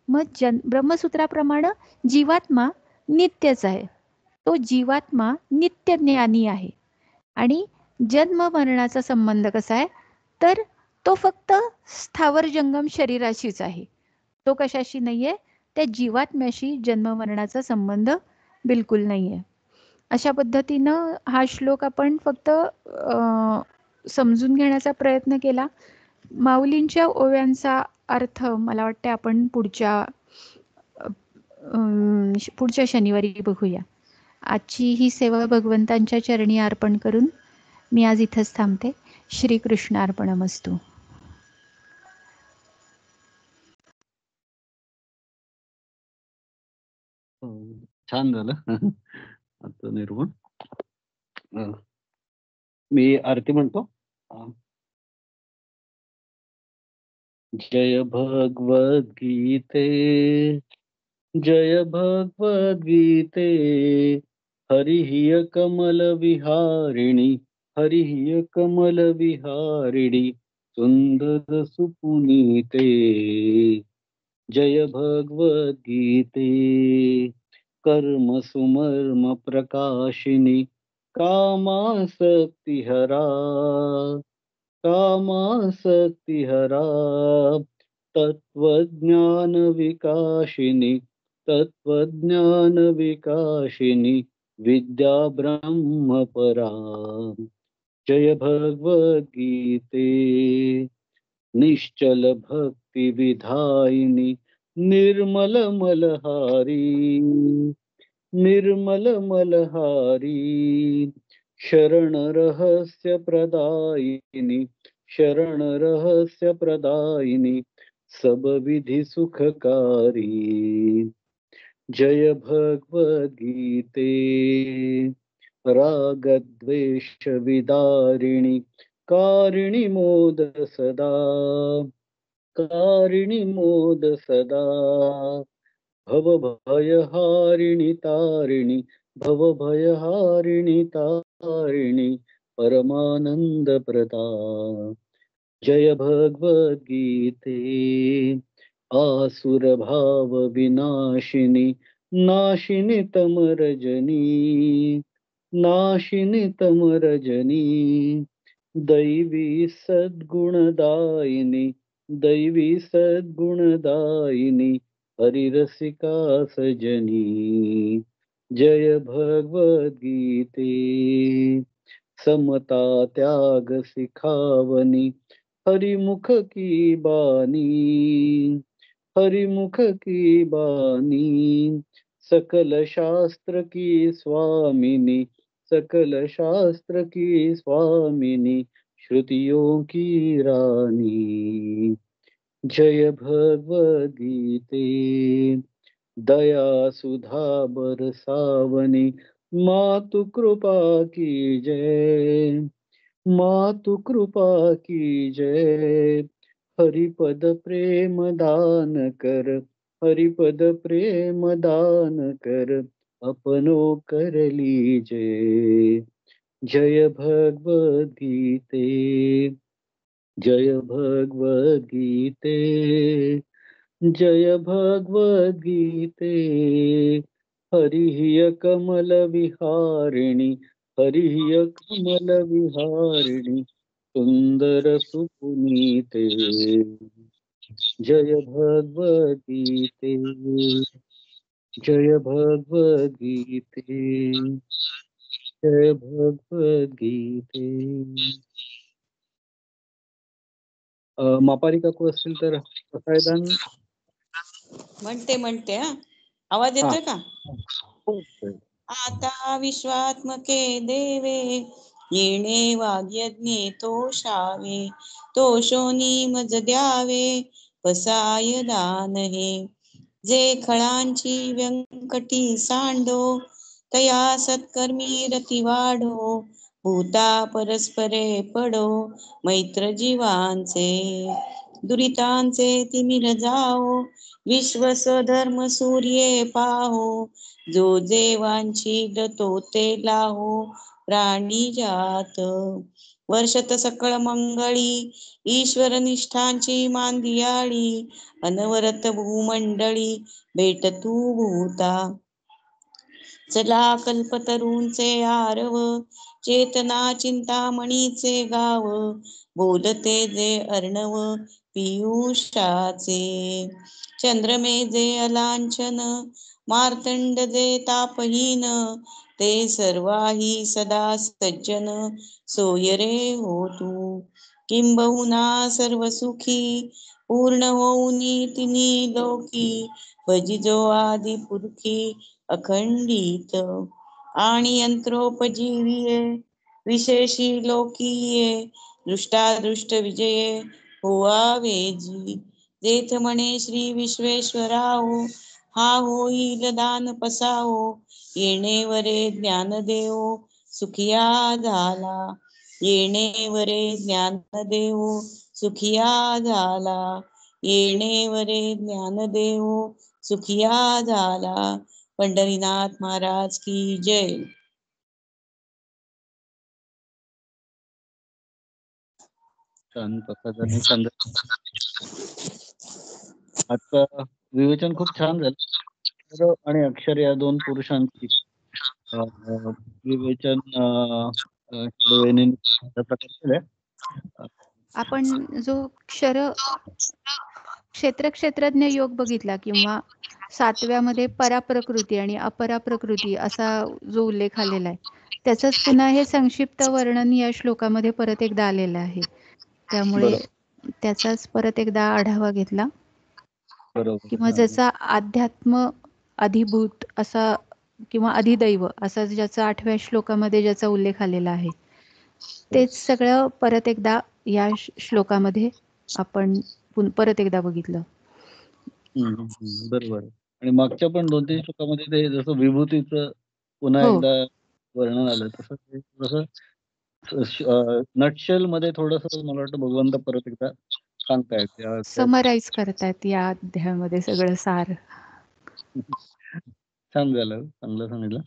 मग ब्रह्मसूत्राप्रमाणे जीवात्मा नित्यच आहे. तो जीवात्मा नित्य ज्ञानी आहे आणि जन्म मरणाचा संबंध कसा आहे, तर तो फक्त स्थावर जंगम शरीराशीच आहे. तो कशाशी नाहीये, त्या जीवात्म्याशी जन्म मरणाचा संबंध बिलकुल नाहीये. अशा पद्धतीनं हा श्लोक आपण फक्त समजून घेण्याचा प्रयत्न केला. माऊलींच्या ओव्यांचा अर्थ मला वाटते आपण पुढच्या शनिवारी बघूया. आजची ही सेवा भगवंतांच्या चरणी अर्पण करून मी आज इथंच थांबते. श्रीकृष्ण अर्पणमस्तु. छान झालं. आता निर्गुण. मी आरती म्हणतो. जय भगवद गीते, जय भगवद गीते, हरिः कमल विहारिणी, हरिः कमल विहारिणी, सुंदर सुपुनीते. जय भगवद गीते, कर्म सुमर्म प्रकाशिनी, कामासक्ति हरा, कामासक्ति हरा, तत्वज्ञान विकाशिनी, तत्वज्ञान विकाशिनी, विद्या ब्रह्म परा. जय भगवद गीते, निश्चल भक्ति विधायिनी, निर्मल मलहारी, निर्मल मलहारी, शरण रहस्य प्रदायिनी, शरण रहस्य प्रदायिनी, सब विधि सुखकारी. जय भगवद गीते, राग द्वेष विदारिणी, कारिणी मोद सदा, कारिणी मोद सदा, भव भयहारिणी तारिणी, भव भयहारिणी तारिणी, परमानंद प्रदा. जय भगवद गीते, आसुर भाव विनाशिनी, नाशिनी तम रजनी, नाशिनी तम रजनी, दैवी सद्गुणदायिनी, दैवी सद्गुणदायिनी, हरिरसिका सजनी. जय भगवद गीते, समता त्याग सिखावनी, हरिमुख की बानी, हरिमुख की बानी, सकल शास्त्र की स्वामिनी, सकल शास्त्र की स्वामिनी, श्रुतियों की रानी. जय भगवद गीते, दया सुधा बरसावनी, मातु कृपा की जय, मातु कृपा की जय, हरिपद प्रेम दान कर, हरिपद प्रेम दान कर, अपनो कर लीजे. जय भगवद गीते, जय भगवद गीते, जय भगवद गीते, हरिः कमल विहारिणी, हरिः कमल विहारिणी, सुंदर सुपुनीते. जय भगवद गीते, जय भगवद गीते, जय भगवद गीते. मापारी काकू असतील तर सायदान म्हणते हा. आवाज येतोय का? हो. आता विश्वात्मके देवे, येणे वाग्यज्ञे तोषावे, तोषोनी मज द्यावे, पसाय दान हे. जे खळांची व्यंकटी सांडो, तया सत्कर्मी रती वाढो, भूता परस्परे पडो, मैत्र जीवांचे, दुरितांचे तिमिर जाओ, विश्व स्वधर्म सूर्ये पाहो, जो जेवांची तो ते लाहो, प्राणी जात. वर्षत सकळ मंगळी, ईश्वर निष्ठांची मांदियाळी, अनवरत भूमंडळी, भेट तू भूता. चला कल्पतरूंचे आरव, चेतना चिंतामणीचे गाव, बोलते जे अर्णव पियुषाचे. चंद्रमे जे अलांछन, मार्तंड जे तापहीन, ते सर्वाही सदा सज्जन, सोय रे हो तू. किंबहुना सर्व सुखी, पूर्ण होऊनी तिनी लोकी, भजिजो आदि पुरखी अखंडित. आणि यंत्रोपजीविये, विशेषी लोकीये, दृष्टादृष्ट विजये होवा वेजी. जेथ म्हणे श्री विश्वेश्वराहो, हा होईल दान पसावो, येणेवरे ज्ञान देवो सुखिया झाला. येणेवरे ज्ञान देवो सुखिया झाला. येणेवरे ज्ञान देवो सुखिया झाला. पंढरीनाथ महाराज की जय. छान प्रकारे छंद. आजचं विवेचन खूप छान झालं. अक्षर आणि अक्षर या दोन पुरुषांची विवेचन प्रकारे केलंय. आपण जो क्षेत्रज्ञ योग बघितला किंवा 7व्यामध्ये पराप्रकृती आणि अपराप्रकृती असा जो उल्लेख आलेला आहे, त्याचंच पुन्हा हे संक्षिप्त वर्णन या श्लोकामध्ये परत एकदा आलेलं आहे. त्यामुळे त्याचाच परत एकदा आढावा घेतला किंवा ज्याचा अध्यात्म अधिभूत असा किंवा अधिदैव असा ज्याचा 8व्या श्लोकामध्ये ज्याचा उल्लेख आलेला आहे, तेच सगळं परत एकदा या श्लोकामध्ये आपण परत एकदा बघितलं. बरोबर. आणि मागच्या पण 2-3 श्लोकामध्ये ते जसं विभूतीचं पुन्हा हो. एकदा वर्णन आलं, तसं नटशेल मध्ये थोडंसं मला वाटतं भगवंत परत एकदा सांगतायत. समराईज करतायत या अध्यायामध्ये सगळं सार. छान झालं, चांगलं सांगितलं.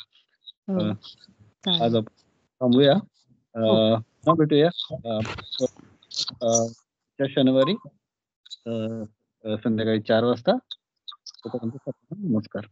हो, आज चालेल. आपण थांबूया. पुन्हा भेटूया शनिवारी संध्याकाळी 4 वाजता. तोपर्यंत नमस्कार.